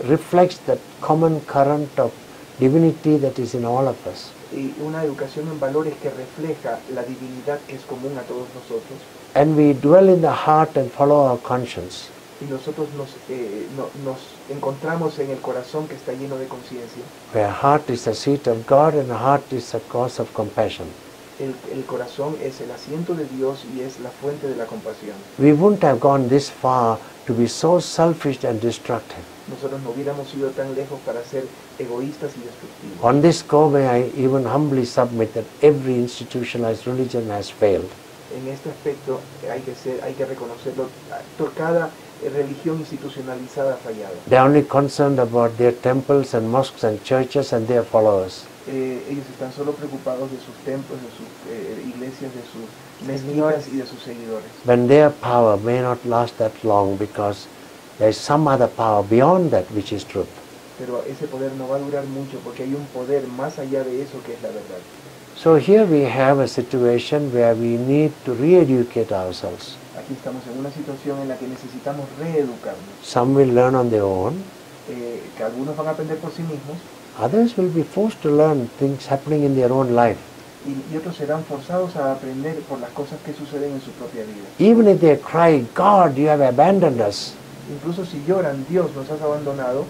reflects the common current of divinity that is in all of us, y una educación en valores que refleja la divinidad que es común a todos nosotros, and we dwell in the heart and follow our conscience, y nosotros nos encontramos en el corazón que está lleno de conciencia. where heart is the seat of God and heart is the cause of compassion. El corazón es el asiento de Dios y es la fuente de la compasión. We wouldn't have gone this far to be so selfish and destructive. Nosotros no hubiéramos ido tan lejos para ser egoístas y destructivos. On this score, may I even humbly submit that every institutionalized religion has failed. En este aspecto hay que reconocerlo. Cada religión institucionalizada ha fallado. They are only concerned about their temples and mosques and churches and their followers. Ellos están solo preocupados de sus templos, de sus iglesias, de sus mezquitas y de sus seguidores. When their power may not last that long because there is some other power beyond that which is truth. Pero ese poder no va a durar mucho porque hay un poder más allá de eso que es la verdad. So here we have a situation where we need to re-educate ourselves. Aquí estamos en una situación en la que necesitamos reeducarnos. Some will learn on their own. Que algunos van a aprender por sí mismos. Others will be forced to learn things happening in their own life. Y otros serán forzados a aprender por las cosas que suceden en su propia vida. Even if they cry, God, you have abandoned us. Incluso si lloran, Dios nos has abandonado.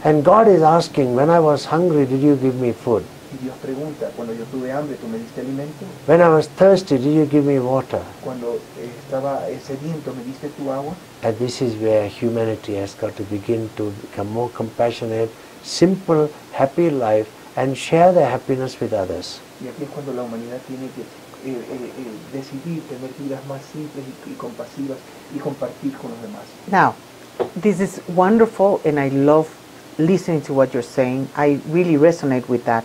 And God is asking, when I was hungry, did you give me food? Y Dios pregunta, cuando yo tuve hambre, ¿tú me diste alimento? When I was thirsty, did you give me water? Cuando estaba sediento, ¿me diste tu agua? And this is where humanity has got to begin to become more compassionate, simple, happy life, and share their happiness with others. Y aquí es cuando la humanidad tiene que decidir tener vidas más simples y compasivas y compartir con los demás. Now, this is wonderful, and I love listening to what you're saying. I really resonate with that.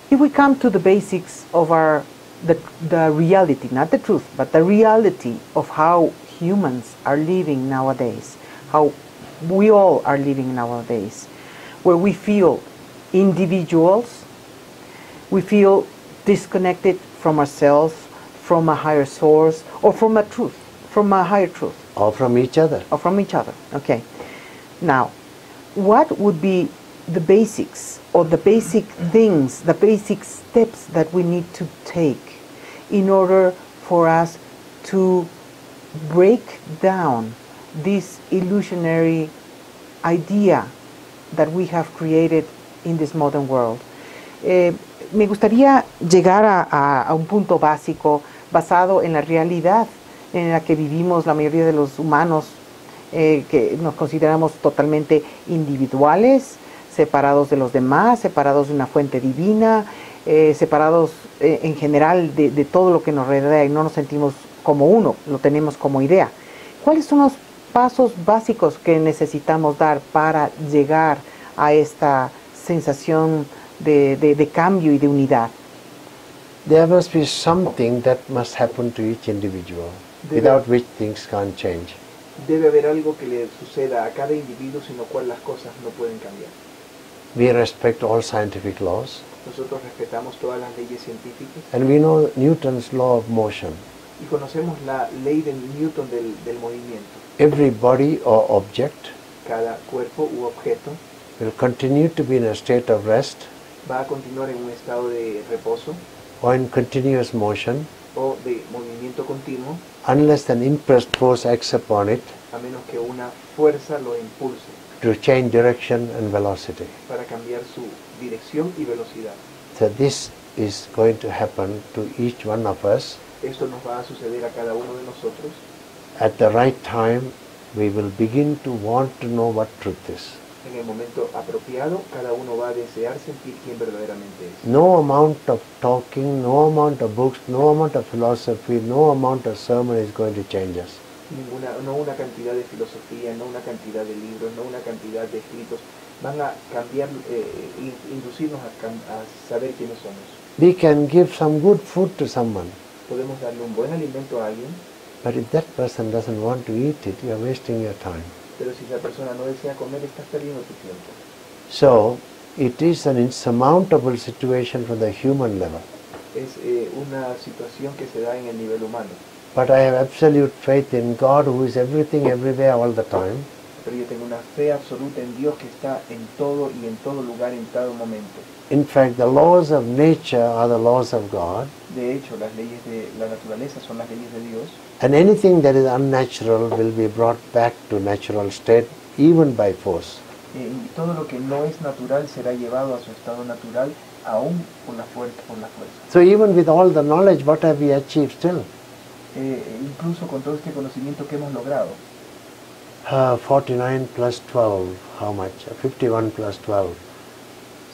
If we come to the basics of the reality, not the truth, but the reality of how humans are living nowadays, how we all are living nowadays, where we feel individuals, we feel disconnected from ourselves, from a higher source, or from a truth, from a higher truth. Or from each other. Or from each other, okay. Now, what would be the basics, or the basic things, the basic steps that we need to take in order for us to break down this illusionary idea that we have created in this modern world? Me gustaría llegar a un punto básico basado en la realidad en la que vivimos la mayoría de los humanos, que nos consideramos totalmente individuales, separados de los demás, separados de una fuente divina, separados en general de todo lo que nos rodea y no nos sentimos como uno, lo tenemos como idea. ¿Cuáles son los pasos básicos que necesitamos dar para llegar a esta sensación de cambio y de unidad? There must be something that must happen to each individual, without which things can't change. Debe haber algo que le suceda a cada individuo sin lo cual las cosas no pueden cambiar. We respect all scientific laws, Nosotros respetamos todas las leyes científicas and we know Newton's law of motion. y conocemos la ley de Newton del movimiento. Every body or object Cada cuerpo u objeto will continue to be in a state of rest va a continuar en un estado de reposo or in continuous motion o de movimiento continuo unless an impressed force acts upon it a menos que una fuerza lo impulse to change direction and velocity. para cambiar su dirección y velocidad. So this is going to happen to each one of us. Esto nos va a suceder a cada uno de nosotros. At the right time, we will begin to want to know what truth is. En el momento apropiado, cada uno va a desear sentir quién verdaderamente es. No amount of talking, no amount of books, no amount of philosophy, no amount of sermon is going to change us. No una cantidad de filosofía, no una cantidad de libros, no una cantidad de escritos van a cambiar, inducirnos a saber quiénes somos. We can give some good food to someone, Podemos darle un buen alimento a alguien, but if that person doesn't want to eat it, you are wasting your time. pero si esa persona no desea comer, estás perdiendo tu tiempo. So, it is an insurmountable situation from the human level. Es una situación que se da en el nivel humano. But I have absolute faith in God who is everything, everywhere, all the time. Pero yo tengo una fe absoluta en Dios que está en todo y en todo lugar, en todo momento. In fact, the laws of nature are the laws of God, De hecho, las leyes de la naturaleza son las leyes de Dios. and anything that is unnatural will be brought back to natural state, even by force. Y todo lo que no es natural será llevado a su estado natural, aún por la fuerza. So even with all the knowledge, what have we achieved still? Incluso con todo este conocimiento que hemos logrado. 49 plus 12, how much? 51 plus 12.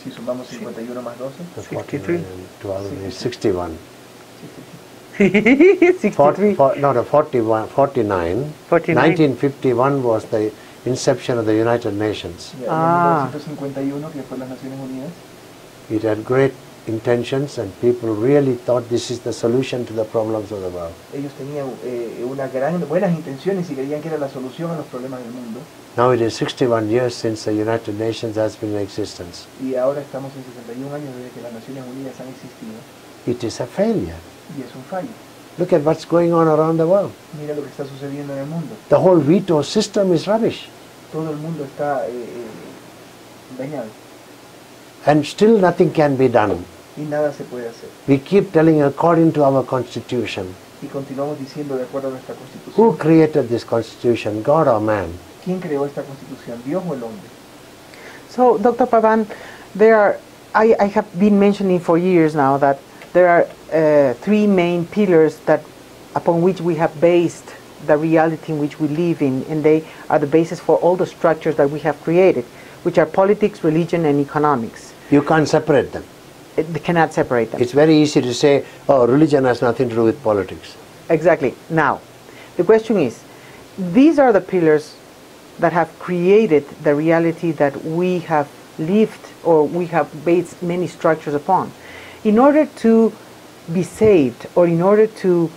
Si sumamos 51 más 12, 49 and 12 is 61. 63. 49. 49. 1951 was the inception of the United Nations. en 1951, que fue las Naciones Unidas, It had great intentions and people really thought this is the solution to the problems of the world. ellos tenían buenas intenciones y creían que era la solución a los problemas del mundo. Now it is 61 years since the United Nations has been in existence. Y ahora estamos en 61 años desde que las Naciones Unidas han existido. It is a failure. Y es un fallo. Look at what's going on around the world. Mira lo que está sucediendo en el mundo. The whole veto system is rubbish. Todo el mundo está dañado. And still nothing can be done. Y nada se puede hacer. We keep telling according to our constitution. Y continuamos diciendo de acuerdo a nuestra Constitución. Who created this constitution, God or man? ¿Quién creó esta Constitución, Dios o el hombre? So, Dr. Pavan, I have been mentioning for years now that there are three main pillars upon which we have based the reality in which we live in, and they are the basis for all the structures that we have created, which are politics, religion, and economics. You can't separate them. They cannot separate them. It's very easy to say, oh, religion has nothing to do with politics. Exactly. Now, the question is, these are the pillars that have created the reality that we have lived or we have based many structures upon. In order to be saved or in order to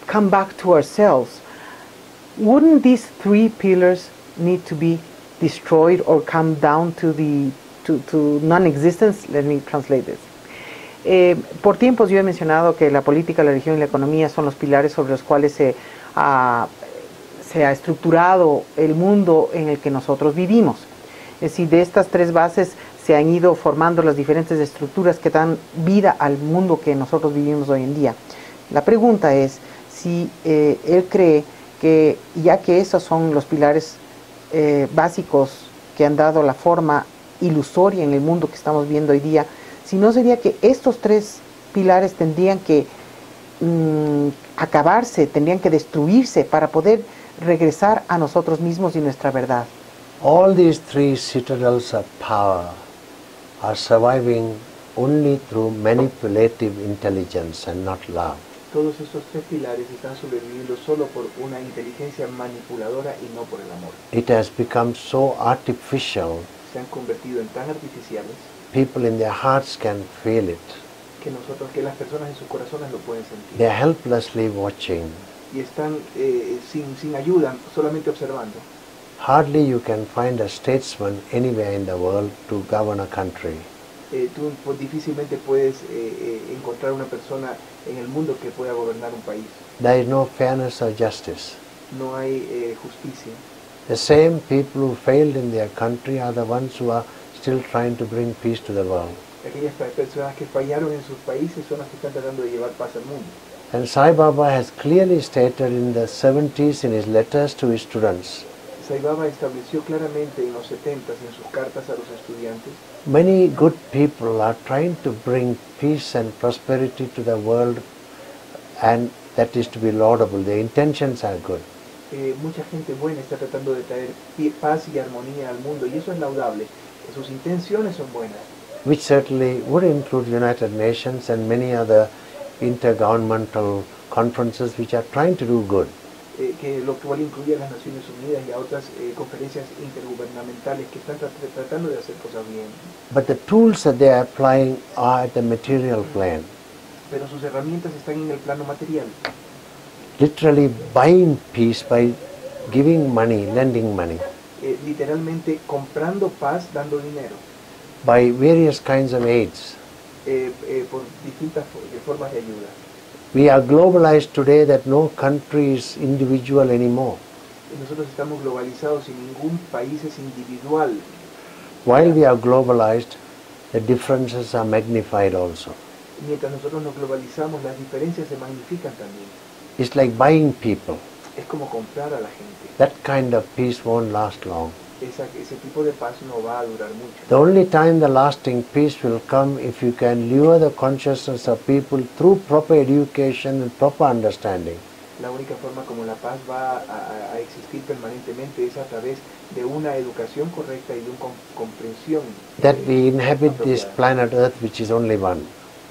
come back to ourselves, wouldn't these three pillars need to be destroyed or come down to non-existence? Let me translate this. Por tiempos yo he mencionado que la política, la religión y la economía son los pilares sobre los cuales se ha estructurado el mundo en el que nosotros vivimos. Es decir, de estas tres bases se han ido formando las diferentes estructuras que dan vida al mundo que nosotros vivimos hoy en día. La pregunta es si él cree que, ya que esos son los pilares básicos que han dado la forma ilusoria en el mundo que estamos viendo hoy día, si no sería que estos tres pilares tendrían que acabarse, tendrían que destruirse para poder regresar a nosotros mismos y nuestra verdad. All these three citadels of power are surviving only through manipulative intelligence and not love. Todos estos tres pilares están sobreviviendo solo por una inteligencia manipuladora y no por el amor. It has become so artificial, Se han convertido en tan artificiales people in their hearts can feel it. que las personas en sus corazones lo pueden sentir. They are helplessly watching. Y están sin ayuda, solamente observando. Hardly you can find a statesman anywhere in the world to govern a country. Tú difícilmente puedes encontrar una persona en el mundo que pueda gobernar un país. There is no fairness or justice. No hay justicia. The same people who failed in their country are the ones who are still trying to bring peace to the world. Aquellas personas que fallaron en sus países son las que están tratando de llevar paz al mundo. And Sai Baba has clearly stated in the 70s in his letters to his students, Sai Baba estableció claramente en los 70s en sus cartas a los estudiantes, many good people are trying to bring peace and prosperity to the world, and that is to be laudable. Their intentions are good. mucha gente buena está tratando de traer paz y armonía al mundo y eso es laudable. Sus intenciones son buenas. Which certainly would include United Nations and many other intergovernmental conferences which are trying to do good. Que lo cual incluye a las Naciones Unidas y a otras conferencias intergubernamentales que están tratando de hacer cosas bien. But the tools that they are applying are at the material plane, Pero sus herramientas están en el plano material, literally buying peace by giving money, lending money, literalmente comprando paz dando dinero, by various kinds of aids. por distintas formas de ayuda. We are globalized today that no country is individual anymore. Nosotros estamos globalizados y ningún país es individual. While we are globalized, the differences are magnified also. Mientras nosotros nos globalizamos, las diferencias se magnifican también. It's like buying people. Es como comprar a la gente. That kind of peace won't last long. Ese tipo de paz no va a durar mucho. The only time the lasting peace will come if you can lure the consciousness of people through proper education and proper understanding. La única forma como la paz va a existir permanentemente es a través de una educación correcta y de una comprensión. That we inhabit this planet Earth, which is only one.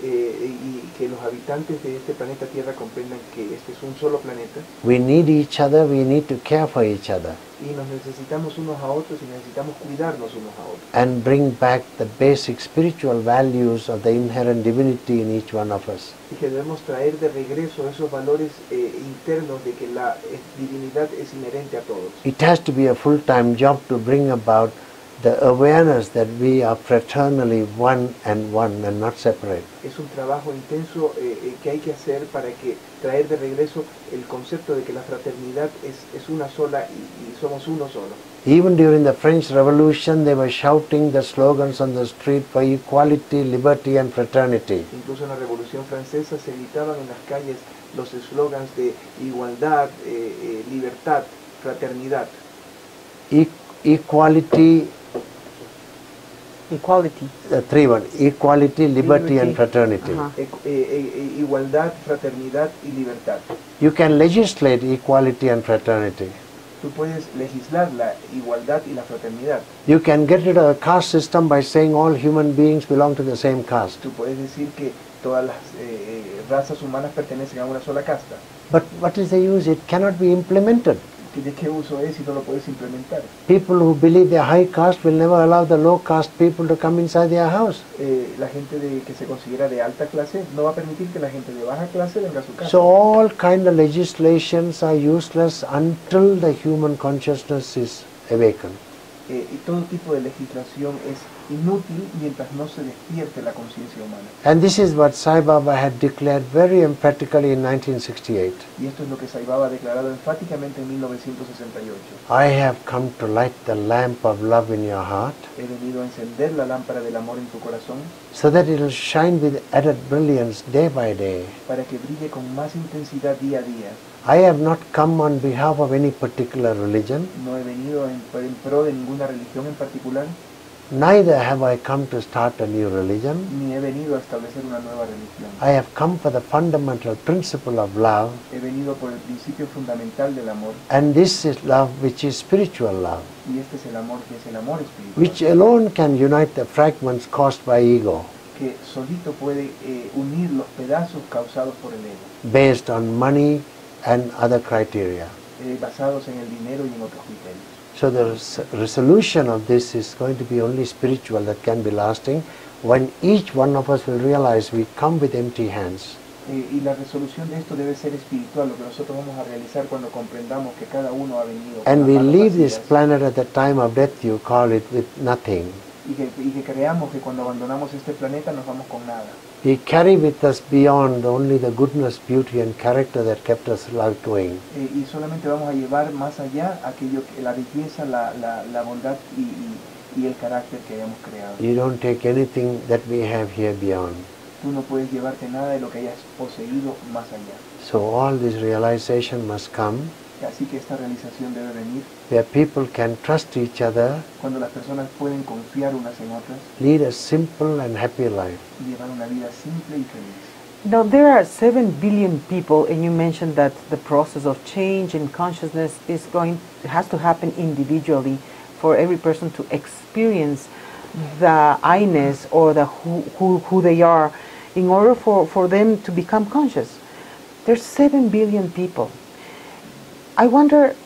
Y que los habitantes de este planeta Tierra comprendan que este es un solo planeta. We need each other, we need to care for each other. Y nos necesitamos unos a otros y necesitamos cuidarnos unos a otros. And bring back the basic spiritual values of the inherent divinity in each one of us. Y que debemos traer de regreso esos valores internos de que la divinidad es inherente a todos. It has to be a full-time job to bring about the awareness that we are fraternally one and not separate. Es un trabajo intenso que hay que hacer para que traer de regreso el concepto de que la fraternidad es una sola y somos uno solo. Even during the French Revolution, they were shouting the slogans on the street for equality, liberty and fraternity. Incluso en la Revolución Francesa se gritaban en las calles los eslogans de igualdad, libertad, fraternidad. Equality, equality, liberty and fraternity. Igualdad, fraternidad y libertad. You can legislate equality and fraternity. Tú puedes legislar la igualdad y la fraternidad. You can get rid of the caste system by saying all human beings belong to the same caste. Tú puedes decir que todas las razas humanas pertenecen a una sola casta. But what is the use? It cannot be implemented. ¿De qué uso es si no lo puedes implementar? People who believe they're high caste will never allow the low caste people to come inside their house. La gente que se considera de alta clase no va a permitir que la gente de baja clase venga a su casa. So all kind of legislations are useless until the human consciousness is awakened. Y todo tipo de legislación es inútil mientras no se despierte la conciencia humana. And this is what Sai Baba had declared very emphatically in 1968. Y esto es lo que Sai Baba ha declarado enfáticamente en 1968. I have come to light the lamp of love in your heart, He venido a encender la lámpara del amor en tu corazón so that it will shine with added brilliance day by day. para que brille con más intensidad día a día. I have not come on behalf of any particular religion. No he venido en pro de ninguna religión en particular. Neither have I come to start a new religion. Ni he venido a establecer una nueva religión. I have come for the fundamental principle of love. He venido por el principio fundamental del amor. And this is love which is spiritual love. Y este es el amor que es el amor espiritual. Which alone can unite the fragments caused by ego. Que solito puede unir los pedazos causados por el ego. Based on money and other criteria. Basados en el dinero y en otros criterios. So the resolution of this is going to be only spiritual, that can be lasting, when each one of us will realize we come with empty hands. Y la resolución de esto debe ser espiritual, lo que nosotros vamos a realizar cuando comprendamos que cada uno ha venido con And we las manos leave this vacías. planet at the time of death, you call it, with nothing. Y que creamos que cuando abandonamos este planeta nos vamos con nada. We carry with us beyond only the goodness, beauty and character that kept us life going. Y solamente vamos a llevar más allá aquello que la belleza, la bondad y el carácter que hayamos creado. You don't take anything that we have here beyond. Tú no puedes llevarte nada de lo que hayas poseído más allá. So all this realization must come, Así que esta realización debe venir where people can trust each other, cuando las personas pueden confiar unas en otras lead a simple and happy life. y llevar una vida simple y feliz. Now, there are 7 billion people, and you mentioned that the process of change in consciousness has to happen individually for every person to experience the I-ness or the who they are in order for them to become conscious. There's 7 billion people. I wonder,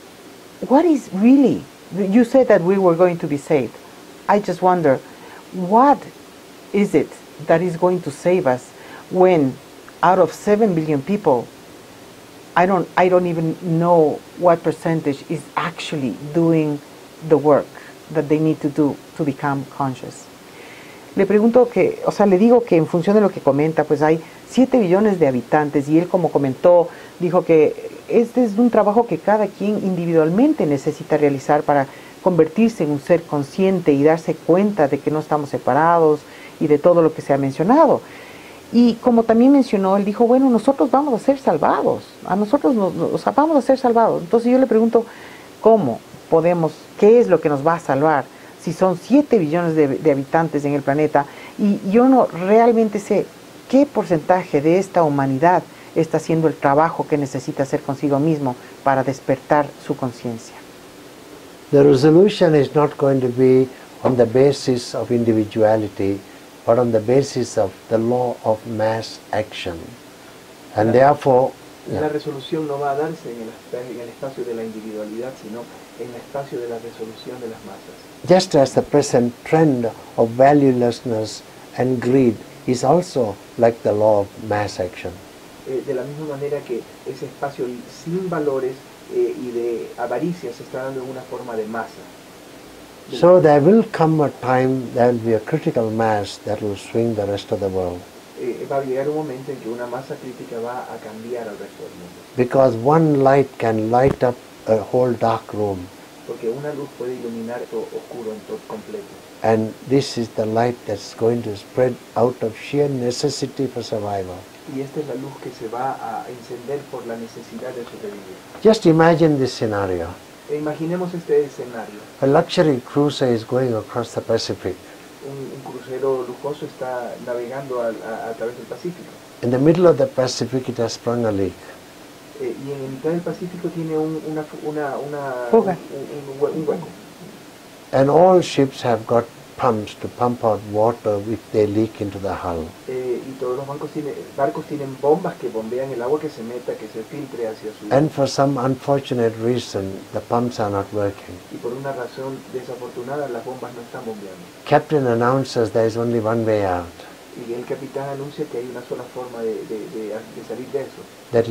what is really, you said that we were going to be saved. I just wonder, what is it that is going to save us when out of 7 billion people, I don't even know what percentage is actually doing the work that they need to do to become conscious. Le pregunto que, o sea, le digo que en función de lo que comenta, pues hay 7 billones de habitantes y él, como comentó, dijo que este es un trabajo que cada quien individualmente necesita realizar para convertirse en un ser consciente y darse cuenta de que no estamos separados y de todo lo que se ha mencionado. Y como también mencionó, él dijo, bueno, nosotros vamos a ser salvados, a nosotros o sea, vamos a ser salvados. Entonces yo le pregunto, ¿cómo podemos, qué es lo que nos va a salvar si son 7 billones de habitantes en el planeta? Y yo no realmente sé qué porcentaje de esta humanidad está haciendo el trabajo que necesita hacer consigo mismo para despertar su conciencia. The resolution is not going to be on the basis of individuality, but on the basis of the law of mass action. And therefore, La resolución no va a darse en el espacio de la individualidad, sino en el espacio de la resolución de las masas. just as the present trend of valuelessness and greed is also like the law of mass action. De la misma manera que ese espacio sin valores y de avaricia se está dando en una forma de masa. So there will come a time, there will be a critical mass that will swing the rest of the world. Va a llegar un momento en que una masa crítica va a cambiar al resto del mundo. Because one light can light up a whole dark room. Porque una luz puede iluminar todo oscuro en todo completo. And this is the light that's going to spread out of sheer necessity for survival. Y esta es la luz que se va a encender por la necesidad de sobrevivir. Just imagine this scenario. Imaginemos este escenario. A luxury cruiser is going across the Pacific. Un crucero lujoso está navegando a través del Pacífico. In the middle of the Pacific it has sprung a leak. Y en mitad del Pacífico tiene un hueco. And all ships have got pumps to pump out water if they leak into the hull. Y todos los barcos tienen bombas que bombean el agua que se meta, que se filtre hacia su... And for some unfortunate reason, the pumps are not working. Y por una razón desafortunada, las bombas no están bombeando. Captain announces there is only one way out. Y el capitán anuncia que hay una sola forma de salir de eso. That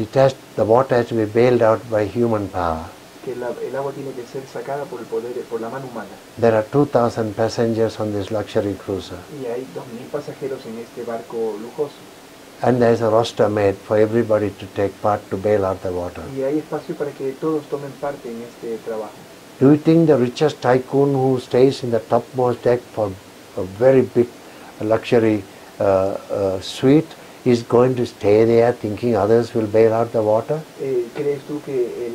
the water has to be bailed out by human power. Que el agua tiene que ser sacada por el poder, por la mano humana. There are 2,000 passengers on this luxury cruiser. Y hay 2.000 pasajeros en este barco lujoso. And there is a roster made for everybody to take part to bail out the water. Y hay espacio para que todos tomen parte en este trabajo. Do you think the richest tycoon who stays in the topmost deck for a very big luxury suite is going to stay there thinking others will bail out the water? ¿Crees tú que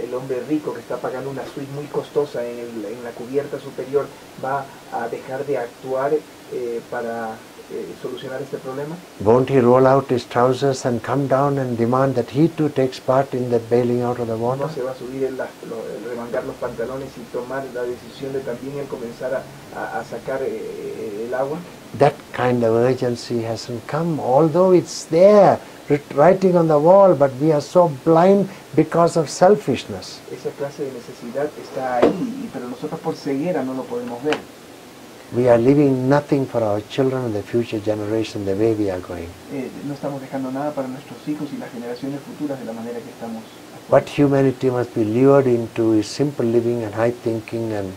el hombre rico que está pagando una suite muy costosa en la cubierta superior va a dejar de actuar para solucionar este problema? Won't he roll out his trousers and come down and demand that he too takes part in that bailing out of the water? ¿No se va a subir el remangar los pantalones y tomar la decisión de también él comenzar a sacar el agua? That kind of urgency hasn't come, although it's there, writing on the wall, but we are so blind because of selfishness. Esa clase de necesidad está ahí, pero nosotros por ceguera no lo podemos ver. We are leaving nothing for our children and the future generation the way we are going. No estamos dejando nada para nuestros hijos y las generaciones futuras de la manera que estamos. What humanity must be lured into is simple living and high thinking and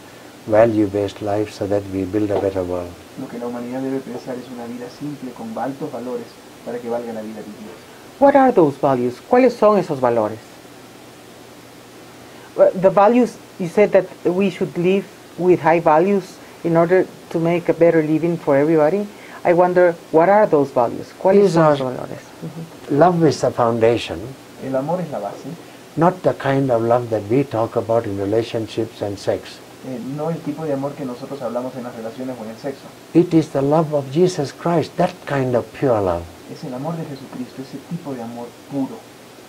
value-based life so that we build a better world. Lo que la humanidad debe pensar es una vida simple con altos valores para que valga la vida de Dios. What are those values? ¿Cuáles son esos valores? The values, you said that we should live with high values in order to make a better living for everybody. I wonder, what are those values? ¿Cuáles son esos valores? Love is the foundation. El amor es la base. Not the kind of love that we talk about in relationships and sex. No el tipo de amor que nosotros hablamos en las relaciones o en el sexo. It is the love of Jesus Christ, that kind of pure love. Es el amor de Jesucristo, ese tipo de amor puro.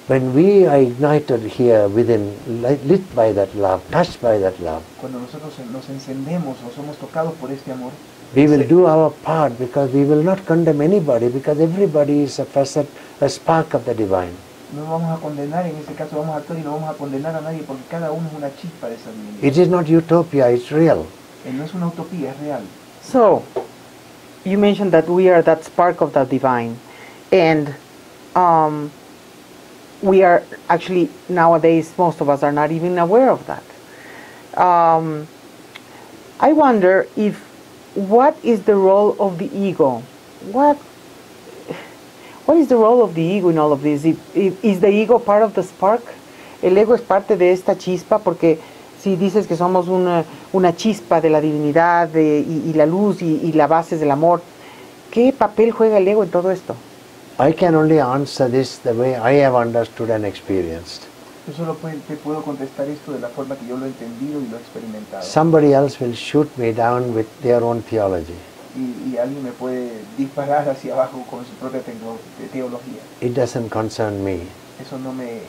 When we are ignited here within, lit by that love, touched by that love, Cuando nosotros nos encendemos o somos tocados por este amor, we will do our part because we will not condemn anybody because everybody is a facet, a spark of the divine. no vamos a condenar, en este caso vamos a actuar y no vamos a condenar a nadie porque cada uno es una chispa de esa divinidad. It is not utopia, it's real. No es una utopía, es real. So, you mentioned that we are that spark of the divine, and we are actually, nowadays, most of us are not even aware of that. I wonder what is the role of the ego? What is the role of the ego in all of this? Is the ego part of the spark? El ego es parte de esta chispa, porque si dices que somos una chispa de la divinidad y la luz y la base del amor, ¿qué papel juega el ego en todo esto? I can only answer this the way I have understood and experienced. Yo solo te puedo contestar esto de la forma que yo lo he entendido y lo he experimentado. Somebody else will shoot me down with their own theology. Y alguien me puede disparar hacia abajo con su propia teología. It doesn't concern me. Eso no me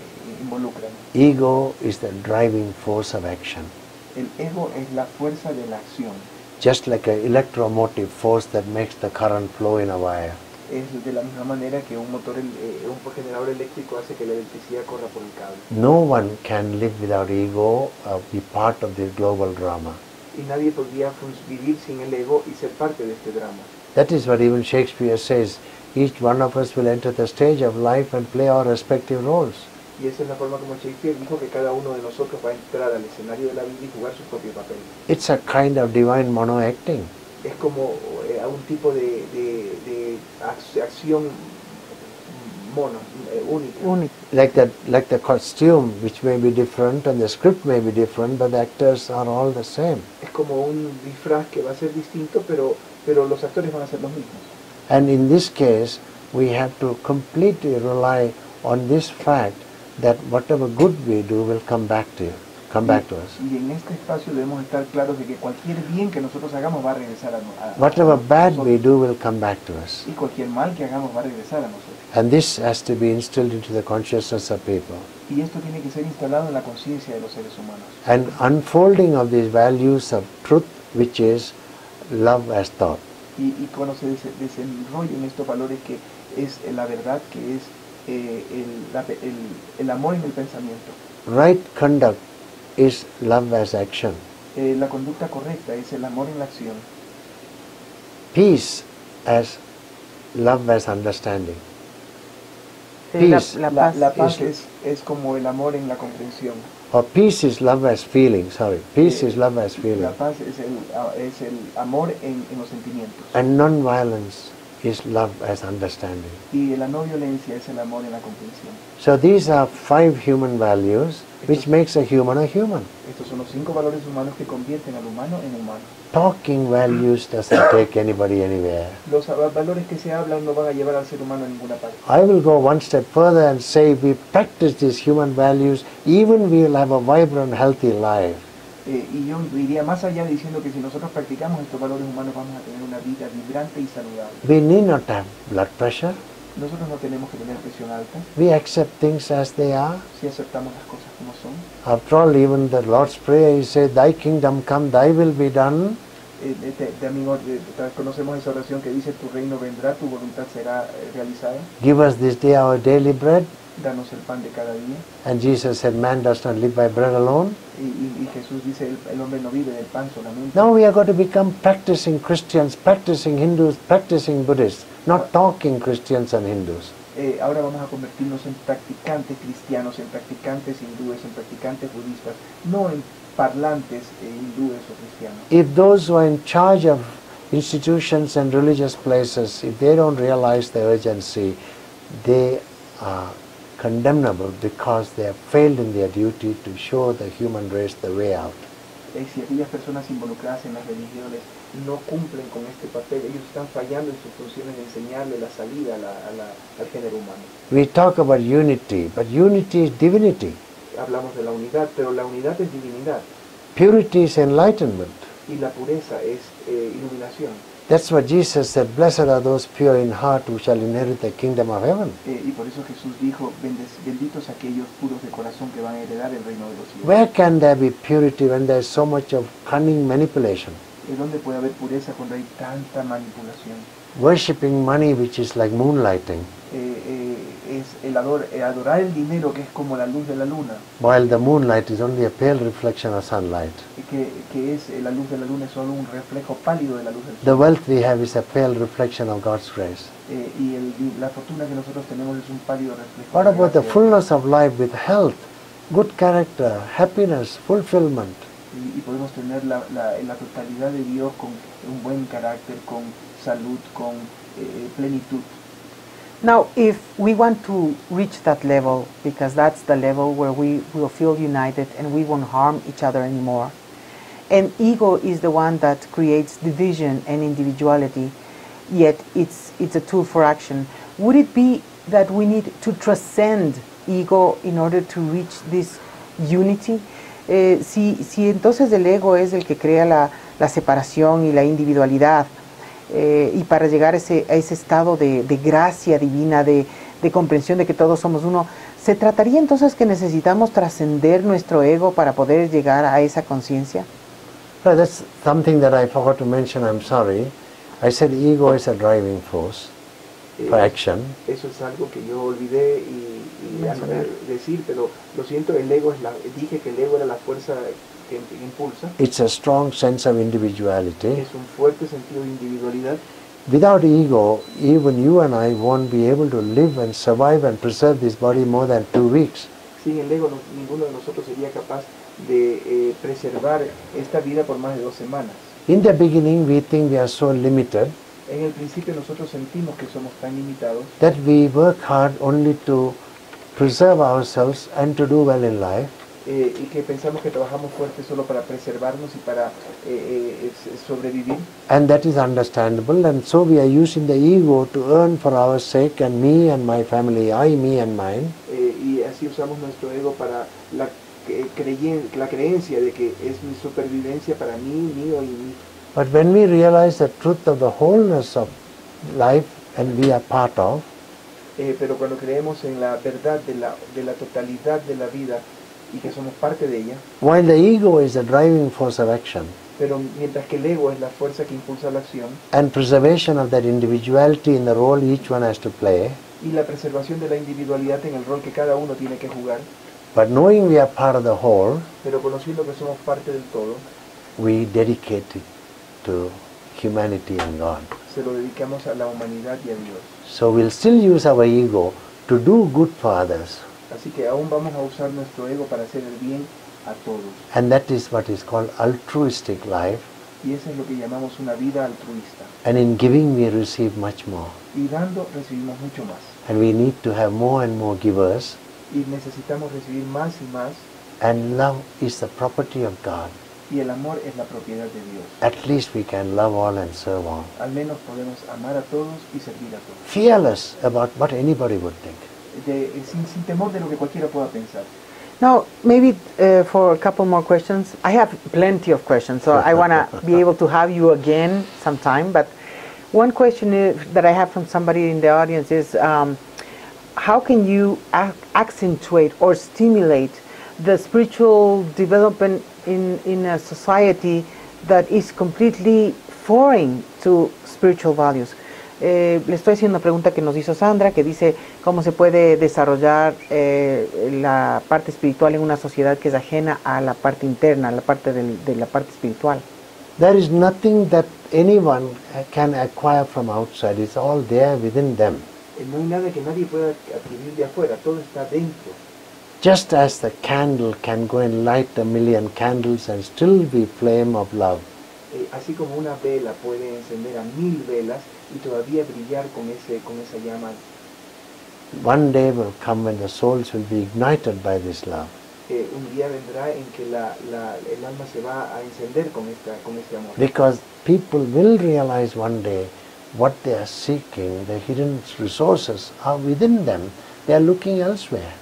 involucra. Ego is the driving force of action. El ego es la fuerza de la acción. Just like an electromotive force that makes the current flow in a wire. Es de la misma manera que un generador eléctrico hace que la electricidad corra por el cable. No one can live without ego or be part of this global drama. Y nadie podría vivir sin el ego y ser parte de este drama. That is what even Shakespeare says. Each one of us will enter the stage of life and play our respective roles. Y esa es la forma como Shakespeare dijo que cada uno de nosotros va a entrar al escenario de la vida y jugar su propio papel. It's a kind of divine mono-acting. Es como un tipo de acción única. Like the costume, which may be different, and the script may be different, but the actors are all the same. Es como un disfraz que va a ser distinto, pero los actores van a ser los mismos. And in this case, we have to completely rely on this fact that whatever good we do will come back to us. Y en este espacio debemos estar claros de que cualquier bien que nosotros hagamos va a regresar a Whatever bad nosotros. we do will come back to us. Y cualquier mal que hagamos va a regresar a nosotros. And this has to be instilled into the consciousness of people. Y esto tiene que ser instalado en la conciencia de los seres humanos. An unfolding of these values of truth, which is love as thought. Y cuando se desenrollen estos valores que es la verdad, que es el amor en el pensamiento. Right conduct is love as action. La conducta correcta es el amor en la acción. Peace as love as understanding. Peace. La paz es como el amor en la comprensión. Or peace is love as feeling, Peace is love as feeling. La paz es el amor en los sentimientos. And non-violence is love as understanding. Y la no violencia es el amor en la comprensión. So these are 5 human values which makes a human a human. Estos son los 5 valores humanos que convierten al humano en humano. Talking values doesn't take anybody anywhere. Los valores que se hablan no van a llevar al ser humano a ninguna parte. I will go one step further and say we practice these human values, even we will have a vibrant, healthy life. Y yo iría más allá diciendo que si nosotros practicamos estos valores humanos vamos a tener una vida vibrante y saludable. We need not have blood pressure. Nosotros no tenemos que tener presión alta. We accept things as they are. Si aceptamos las cosas como son. After all, even the Lord's Prayer, He said, Thy kingdom come, Thy will be done. Conocemos esa oración que dice, tu reino vendrá, tu voluntad será realizada. Give us this day our daily bread. Danos el pan de cada día. And Jesus said, man does not live by bread alone. Y Jesús dice, el hombre no vive del pan solamente. Now we are going to become practicing Christians, practicing Hindus, practicing Buddhists, not talking Christians and Hindus. Ahora vamos a convertirnos en practicantes cristianos, en practicantes hindúes, en practicantes budistas, no en parlantes hindúes o cristianos. If those who are in charge of institutions and religious places, if they don't realize the urgency, they are condemnable because they have failed in their duty to show the human race the way out. Si aquellas personas involucradas en las religiones no cumplen con este papel, ellos están fallando en sus funciones de enseñarle la salida al género humano. We talk about unity, but unity is divinity. Hablamos de la unidad, pero la unidad es divinidad. Purity is enlightenment. Y la pureza es iluminación. That's what Jesus said, blessed are those pure in heart who shall inherit the kingdom of heaven. Y por eso Jesús dijo, benditos aquellos puros de corazón que van a heredar el reino de los cielos. Where can there be purity when there is so much of cunning manipulation? ¿Dónde puede haber pureza cuando hay tanta manipulación? Worshipping money, which is like moonlighting. Es adorar el dinero, que es como la luz de la luna. While the moonlight is only a pale reflection of sunlight. Que es la luz de la luna es solo un reflejo pálido de la luz del sol. The wealth we have is a pale reflection of God's grace. La fortuna que nosotros tenemos es un pálido reflejo. What about the fullness of life with health, good character, happiness, fulfillment? Y podemos tener la totalidad de Dios con un buen carácter, con salud, con plenitud. Now, if we want to reach that level, because that's the level where we will feel united and we won't harm each other anymore, and ego is the one that creates division and individuality, yet it's a tool for action, would it be that we need to transcend ego in order to reach this unity? Si entonces el ego es el que crea la separación y la individualidad, y para llegar a ese estado de gracia divina, de comprensión de que todos somos uno, ¿se trataría entonces que necesitamos trascender nuestro ego para poder llegar a esa conciencia? Well, that's something that I forgot to mention, I'm sorry. I said ego is a driving force for action. Eso es algo que yo olvidé y decir, pero lo siento, el ego dije que el ego era la fuerza que impulsa. It's a strong sense of individuality. Es un fuerte sentido de individualidad. Without ego, even you and I won't be able to live and survive and preserve this body more than 2 weeks. Sin el ego, ninguno de nosotros sería capaz de preservar esta vida por más de 2 semanas. In the beginning, we think we are so limited. En el principio nosotros sentimos que somos tan limitados that we work hard only to preserve ourselves and to do well in life. Y que pensamos que trabajamos fuerte solo para preservarnos y para sobrevivir. And that is understandable, and so we are using the ego to earn for our sake and me and my family, I, me and mine. Y así usamos nuestro ego para la creencia de que es mi supervivencia para mí, mío y mí. But when we realize the truth of the wholeness of life and we are part of, pero cuando creemos en la verdad de la totalidad de la vida y que somos parte de ella, while the ego is the driving force of action, pero mientras que el ego es la fuerza que impulsa la acción, and preservation of that individuality in the role each one has to play, y la preservación de la individualidad en el rol que cada uno tiene que jugar, but knowing we are part of the whole, pero conociendo que somos parte del todo, we dedicate it to humanity and God. Se lo dedicamos a la humanidad y a Dios. So we'll still use our ego to do good for others. Así que aún vamos a usar nuestro ego para hacer el bien a todos. And that is what is called altruistic life, Y eso es lo que llamamos una vida altruista. And in giving we receive much more. Y dando recibimos mucho más. And we need to have more and more givers. Y necesitamos recibir más y más. And love is the property of God. Y el amor es la propiedad de Dios. At least we can love all and serve all. Al menos podemos amar a todos y servir a todos. Fearless about what anybody would think. Sin temor de lo que cualquiera pueda pensar. Now, maybe for a couple more questions. I have plenty of questions, so I want to be able to have you again sometime. But one question that I have from somebody in the audience is, how can you accentuate or stimulate the spiritual development in a society that is completely foreign to spiritual values? Le estoy haciendo una pregunta que nos hizo Sandra, que dice cómo se puede desarrollar la parte espiritual en una sociedad que es ajena a la parte interna, la parte de la parte espiritual. There is nothing that anyone can acquire from outside. It's all there within them. No hay nada que nadie pueda adquirir de afuera, todo está dentro. Just as the candle can go and light 1,000,000 candles and still be flame of love. Así como una vela puede encender a 1000 velas y todavía brillar con esa llama. One day will come when the souls will be ignited by this love. Un día vendrá en que el alma se va a encender con este amor. Because people will realize one day what they are seeking, the hidden resources are within them. They are looking elsewhere.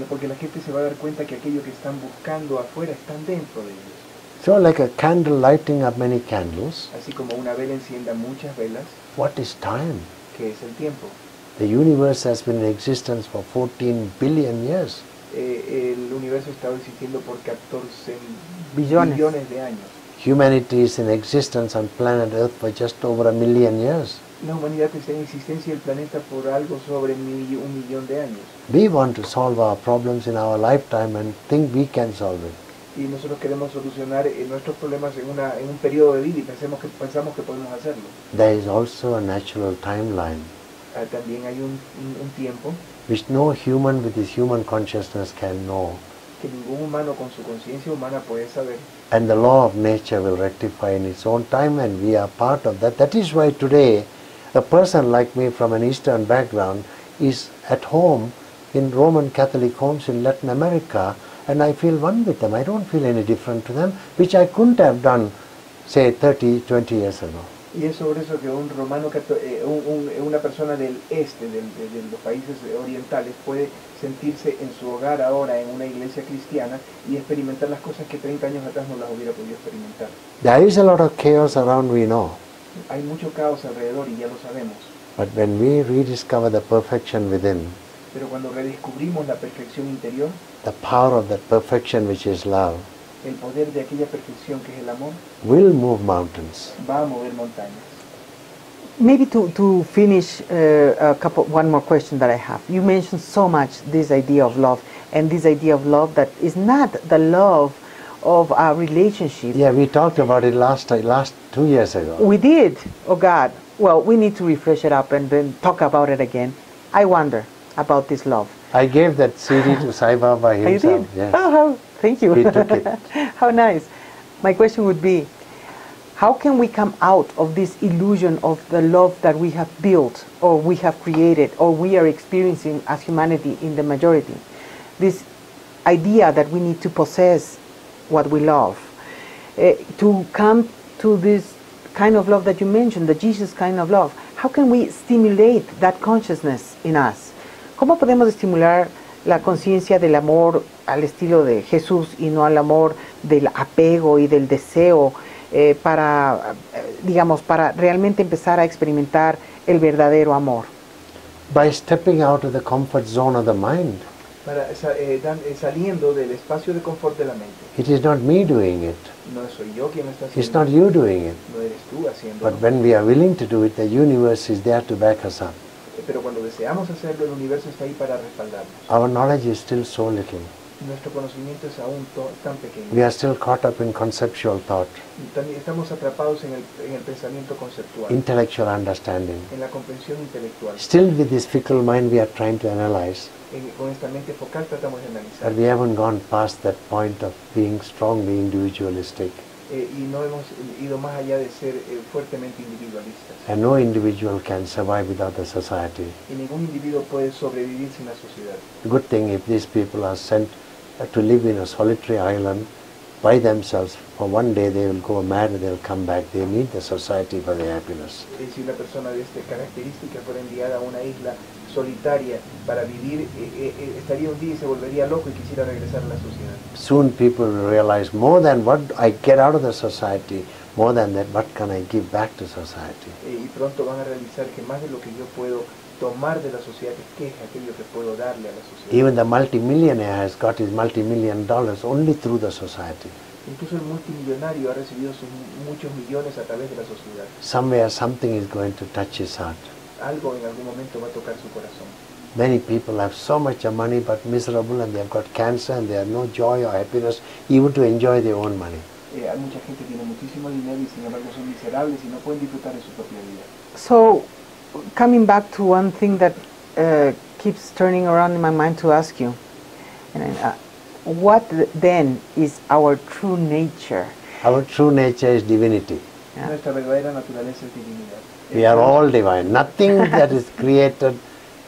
Porque la gente se va a dar cuenta que aquello que están buscando afuera están dentro de ellos. So like a candle lighting up many candles, Así como una vela encienda muchas velas, what is time? que es el tiempo. The universe has been in existence for 14 billion years. El universo ha estado existiendo por 14 Billones. billones de años. Humanity is in existence on planet Earth for just over 1,000,000 years. La humanidad está en existencia y el planeta por algo sobre 1,000,000 de años. We want to solve our problems in our lifetime and think we can solve it. Y nosotros queremos solucionar nuestros problemas en un periodo de vida y pensamos que podemos hacerlo. There is also a natural timeline También hay un tiempo which no human with his human consciousness can know. que ningún humano con su conciencia humana puede saber. And the law of nature will rectify in its own time, and we are part of that. That is why today a person like me from an Eastern background is at home in Roman Catholic homes in Latin America, and I feel one with them. I don't feel any different to them, which I couldn't have done, say, 30, 20 years ago. Y es sobre eso que un romano, una persona del este, de los países orientales, puede sentirse en su hogar ahora en una iglesia cristiana y experimentar las cosas que 30 años atrás no las hubiera podido experimentar. There is a lot of chaos around, we know. Hay mucho caos alrededor y ya lo sabemos. But when we rediscover the perfection within, Pero cuando redescubrimos la perfección interior, the power of that perfection which is love, el poder de aquella perfección que es el amor, will move mountains. va a mover montañas. Maybe to finish one more question that I have. You mentioned so much this idea of love, and this idea of love that is not the love of a relationship. Yeah, we talked about it last 2 years ago. We did. Oh God. Well, we need to refresh it up and then talk about it again. I wonder about this love. I gave that CD to Sai Baba You himself. did? Yes. Oh, thank you. He took it. How nice. My question would be, how can we come out of this illusion of the love that we have built or we have created or we are experiencing as humanity in the majority? This idea that we need to possess what we love. To come to this kind of love that you mentioned, the Jesus kind of love. How can we stimulate that consciousness in us? ¿Cómo podemos estimular la conciencia del amor al estilo de Jesús y no al amor del apego y del deseo para realmente empezar a experimentar el verdadero amor? By stepping out of the comfort zone of the mind. Saliendo del espacio de confort de la mente. It is not me doing it. No soy yo quien lo está haciendo. It's not you doing it. No eres tú haciéndolo. But when we are willing to do it, the universe is there to back us up. Pero cuando deseamos hacerlo, el universo está ahí para respaldarnos. Our knowledge is still so little. Nuestro conocimiento es aún tan pequeño. We are still caught up in conceptual thought, Estamos atrapados en el pensamiento conceptual, intellectual understanding. en la comprensión intelectual. Still with this fickle mind we are trying to analyze, Con esta mente focal tratamos de analizar. but we haven't gone past that point of being strongly individualistic. y no hemos ido más allá de ser fuertemente individualistas. And no individual can survive without the society. Y ningún individuo puede sobrevivir sin la sociedad. Good thing if these people are sent to live in a solitary island by themselves. For one day they will go mad and they will come back. They need the society for their happiness. Si una persona de esta característica fuera enviada a una isla solitaria para vivir, estaría un día y se volvería loco y quisiera regresar a la sociedad. Soon people will realize more than what I get out of the society, more than that what can I give back to society. Y pronto van a realizar que más de lo que yo puedo tomar de la sociedad, que es aquello que puedo darle a la sociedad. Even the multimillionaire has got his multi-million dollars only through the society. Incluso el multimillonario ha recibido sus muchos millones a través de la sociedad. Somewhere something is going to touch his heart. Algo en algún momento va a tocar su corazón. Many people have so much money but miserable, and they have got cancer and they have no joy or happiness even to enjoy their own money. Hay mucha gente que tiene muchísimo dinero y sin embargo son miserables y no pueden disfrutar de su propia vida. So, coming back to one thing that keeps turning around in my mind to ask you, what then is our true nature? Our true nature is divinity. Yeah. Nuestra verdadera naturaleza es divinidad. We are all divine. Nothing that is created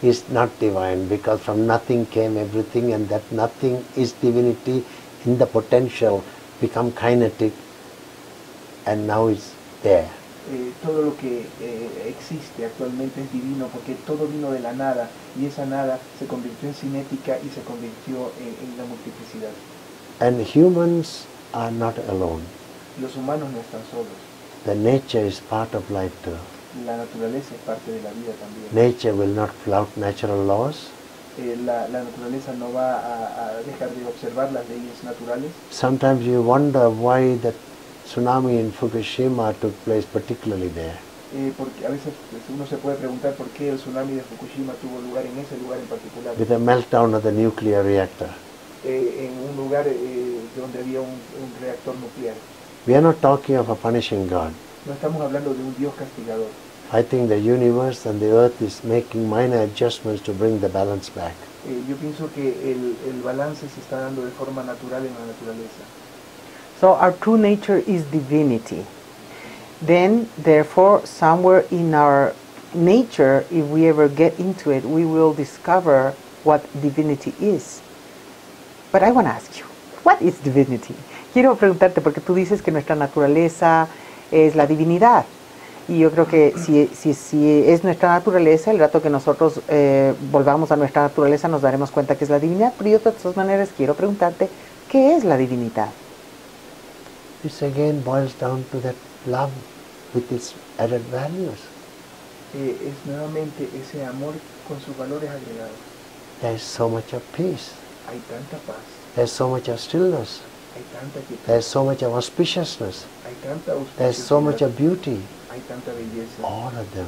is not divine, because from nothing came everything, and that nothing is divinity in the potential, become kinetic, and now it's there. Todo lo que existe actualmente es divino porque todo vino de la nada y esa nada se convirtió en cinética y se convirtió en la multiplicidad. And humans are not alone. Los humanos no están solos. The nature is part of life too. La naturaleza es parte de la vida también. Nature will not flout natural laws. La naturaleza no va a dejar de observar las leyes naturales. Sometimes you wonder why the tsunami in Fukushima took place particularly there. Porque a veces uno se puede preguntar por qué el tsunami de Fukushima tuvo lugar en ese lugar en particular. With the meltdown of the nuclear reactor. En un lugar donde había un reactor nuclear. We are not talking of a punishing God. No estamos hablando de un Dios castigador. I think the universe and the earth is making minor adjustments to bring the balance back. Yo pienso que el balance se está dando de forma natural en la naturaleza. So our true nature is divinity. Then, therefore, somewhere in our nature, if we ever get into it, we will discover what divinity is. But I want to ask you, what is divinity? Quiero preguntarte, porque tú dices que nuestra naturaleza es la divinidad. Y yo creo que si es nuestra naturaleza, el rato que nosotros volvamos a nuestra naturaleza nos daremos cuenta que es la divinidad. Pero yo de todas maneras quiero preguntarte, ¿qué es la divinidad? This again boils down to that love with its added values. Es nuevamente ese amor con sus valores agregados. There is so much of peace. Hay tanta paz, There is so much of stillness. hay tanta quietud, There is so much of auspiciousness. hay tanta There is so much auspiciosidad, of beauty. hay tanta belleza. All of them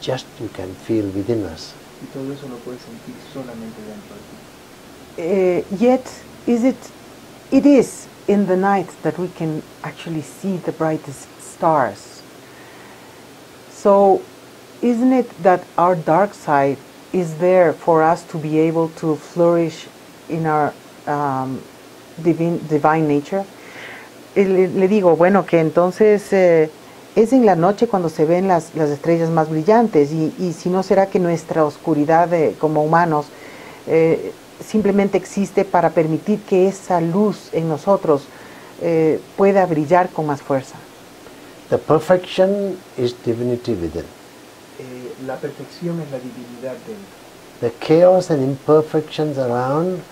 just you can feel within us. Y todo eso lo puedes sentir solamente dentro de ti. Yet, it is in the night that we can actually see the brightest stars. So, isn't it that our dark side is there for us to be able to flourish in our divine nature? Le digo, bueno, que entonces es en la noche cuando se ven las estrellas más brillantes y si no será que nuestra oscuridad como humanos simplemente existe para permitir que esa luz en nosotros pueda brillar con más fuerza. The perfection is divinity within. La perfección es la divinidad dentro. The chaos and imperfections around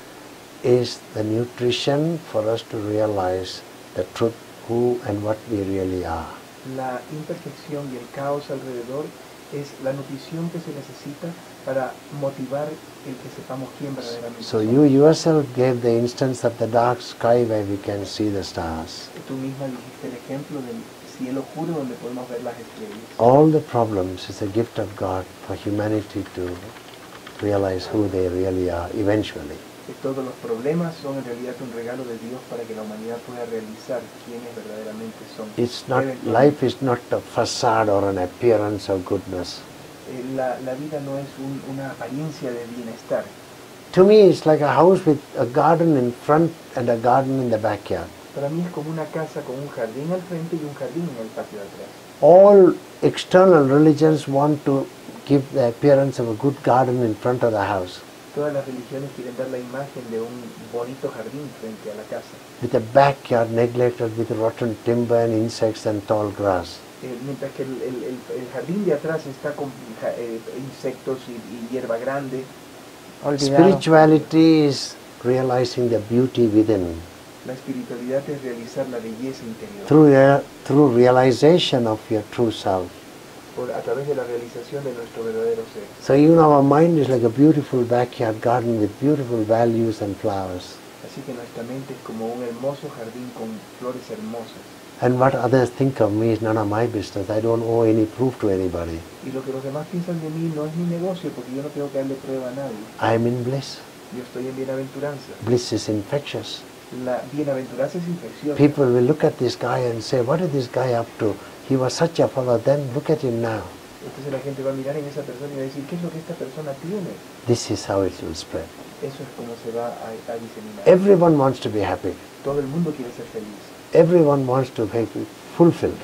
is the nutrition for us to realize the truth, who and what we really are. La imperfección y el caos alrededor es la nutrición que se necesita para motivar el que sepamos quién verdaderamente So somos. you yourself gave the instance of the dark sky where we can see the stars. Tú misma dijiste el ejemplo del cielo oscuro donde podemos ver las estrellas. All the problems is a gift of God for humanity to realize who they really are eventually. Que todos los problemas son en realidad un regalo de Dios para que la humanidad pueda realizar quiénes verdaderamente son. It's not, life is not a facade or an appearance of goodness. La vida no es una apariencia de bienestar. To me, it's like a house with a garden in front and a garden in the backyard. Para mí es como una casa con un jardín al frente y un jardín en el patio de atrás. All external religions want to give the appearance of a good garden in front of the house, Todas las religiones quieren dar la imagen de un bonito jardín frente a la casa, with a backyard neglected with rotten timber and insects and tall grass. mientras que el jardín de atrás está con insectos y hierba grande. Olvidado. Spirituality is realizing the beauty within La espiritualidad es realizar la belleza interior through realization of your true self. a través de la realización de nuestro verdadero ser. So even our mind is like a beautiful backyard garden with beautiful values and flowers. Así que nuestra mente es como un hermoso jardín con flores hermosas. And what others think of me is none of my business. I don't owe any proof to anybody. Y lo que los demás piensan de mí no es mi negocio, porque yo no tengo que darle prueba a nadie. I am in bliss. Yo estoy en bienaventuranza. Bliss is infectious. La bienaventuranza es infecciosa. People will look at this guy and say, what is this guy up to? He was such a fellow, then look at him now. Entonces la gente va a mirar en esa persona y va a decir, ¿qué es lo que esta persona tiene? This is how it will spread. Eso es como se va a diseminar. Everyone wants to be happy. Todo el mundo quiere ser feliz. Everyone wants to be fulfilled.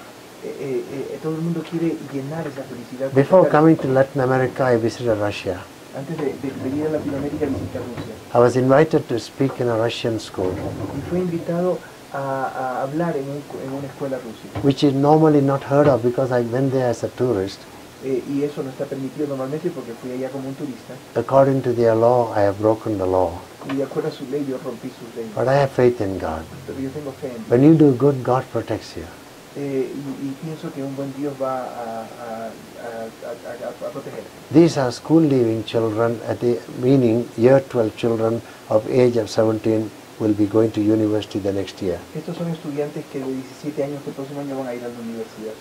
Todo el mundo quiere llenar esa felicidad. Before coming to Latin America, I visited Russia. Antes de venir a Latinoamérica, visité Rusia. I was invited to speak in a Russian school, Y fue invitado a hablar en una escuela rusa. which is normally not heard of because I went there as a tourist. Y eso no está permitido normalmente porque fui allá como un turista. According to their law, I have broken the law. Y de acuerdo a su ley, yo rompí sus leyes. But I have faith in God. Pero yo tengo fe en Dios. When you do good, God protects you. Y pienso que un buen Dios va a proteger. These are school-leaving children, meaning year 12 children of age of 17 will be going to university the next year. Estos son estudiantes que de 17 años que el próximo año van a ir a la universidad.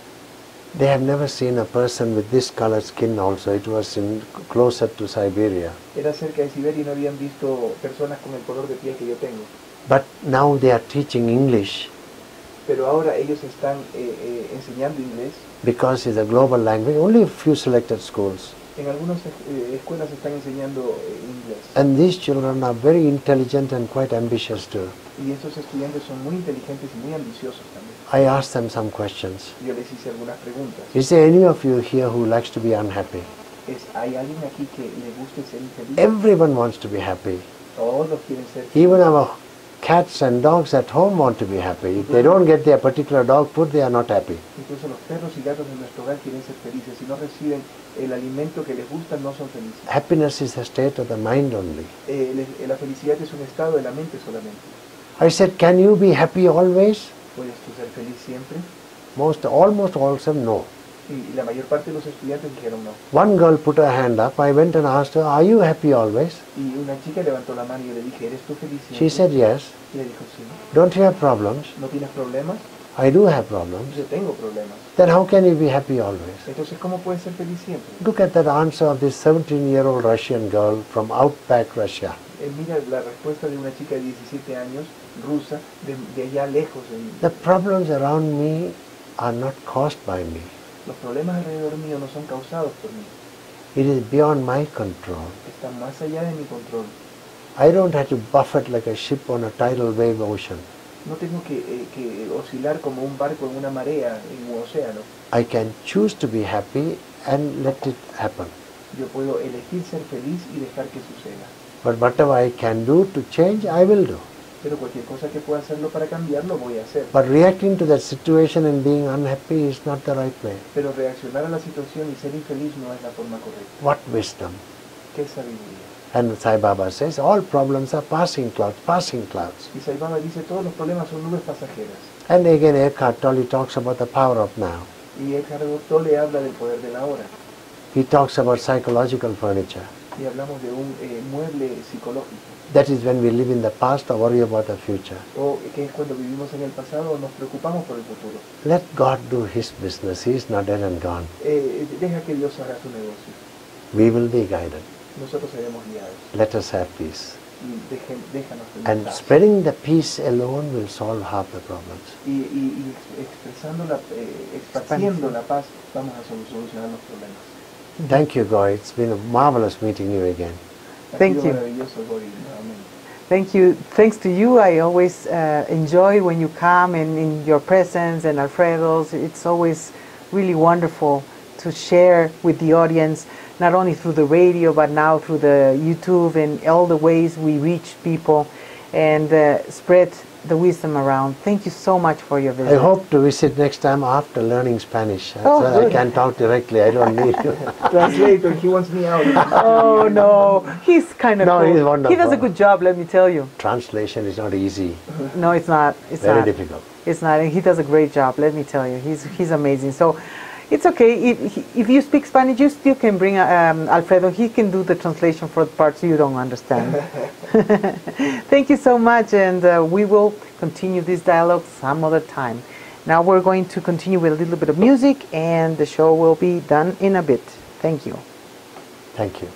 They have never seen a person with this colored skin also. It was closer to Siberia. Era cerca de Siberia y no habían visto personas con el color de piel que yo tengo. But now they are teaching English Pero ahora ellos están enseñando inglés. because it's a global language. Only a few selected schools. En algunas escuelas están enseñando inglés. And these children are very intelligent and quite ambitious too. Y estos estudiantes son muy inteligentes y muy ambiciosos también. I asked them some questions. Yo les hice algunas preguntas. Is there any of you here who likes to be unhappy? ¿Hay alguien aquí que le guste ser infeliz? Everyone wants to be happy. Todos quieren ser Even our cats and dogs at home want to be happy. If they don't get their particular dog food, they are not happy. Incluso los perros y gatos de nuestro hogar quieren ser felices. Si no reciben el alimento que les gusta, no son felices. Happiness is a state of the mind only. La felicidad es un estado de la mente solamente. I said, can you be happy always? ¿Puedes tú ser feliz siempre? Almost all said no. Y la mayor parte de los estudiantes dijeron no. One girl put her hand up. I went and asked her, are you happy always? Y una chica levantó la mano y yo le dije, ¿eres tú feliz siempre? She said yes. Y le dijo, sí. Don't you have problems? ¿No tienes problemas? I do have problems. Yo tengo problemas. Then how can you be happy always? Entonces, ¿cómo puedes ser feliz siempre? Look at that answer of this 17-year-old Russian girl from outback Russia. Mira la respuesta de una chica de 17 años, rusa, de allá lejos. The problems around me are not caused by me. Los problemas alrededor mío no son causados por mí. It is beyond my control. Están más allá de mi control. I don't have to buffet like a ship on a tidal wave ocean. No tengo que oscilar como un barco en una marea, en un océano. I can choose to be happy and let it happen. Yo puedo elegir ser feliz y dejar que suceda. But whatever I can do to change, I will do. Pero cualquier cosa que pueda hacerlo para cambiar, lo voy a hacer. But reacting to that situation and being unhappy is not the right way. Pero reaccionar a la situación y ser infeliz no es la forma correcta. What wisdom? ¿Qué sabiduría? And Sai Baba says, all problems are passing clouds, passing clouds. Y Sai Baba dice, todos los problemas son nubes pasajeras. And again, Eckhart Tolle talks about the power of now. Y Eckhart Tolle habla del poder de la hora. He talks about psychological furniture. Y hablamos de un mueble psicológico. That is when we live in the past or worry about the future. O que es cuando vivimos en el pasado o nos preocupamos por el futuro. Let God do His business. He is not dead and gone. Deja que Dios haga su negocio. We will be guided. Nosotros seremos guiados. Let us have peace. Y déjanos tener And paz. spreading the peace alone will solve half the problems. Y expandiendo la paz, vamos a solucionar los problemas. Thank you, Goy. It's been a marvelous meeting you again. Ha Thank sido you. maravilloso, Gori, nuevamente. Thank you. Thanks to you, I always enjoy when you come and in your presence and Alfredo's. It's always really wonderful to share with the audience, not only through the radio, but now through the YouTube and all the ways we reach people and spread the wisdom around. Thank you so much for your visit. I hope to visit next time after learning Spanish. Oh, so I can talk directly. I don't need you. Translator, he wants me out. Oh no, he's kind of No, cool. he's wonderful. He does a good job, let me tell you. Translation is not easy. No, it's not. It's Very not. difficult. It's not, and he does a great job, let me tell you. He's amazing. So it's okay. If you speak Spanish, you still can bring Alfredo. He can do the translation for the parts you don't understand. Thank you so much, and we will continue this dialogue some other time. Now we're going to continue with a little bit of music, and the show will be done in a bit. Thank you. Thank you.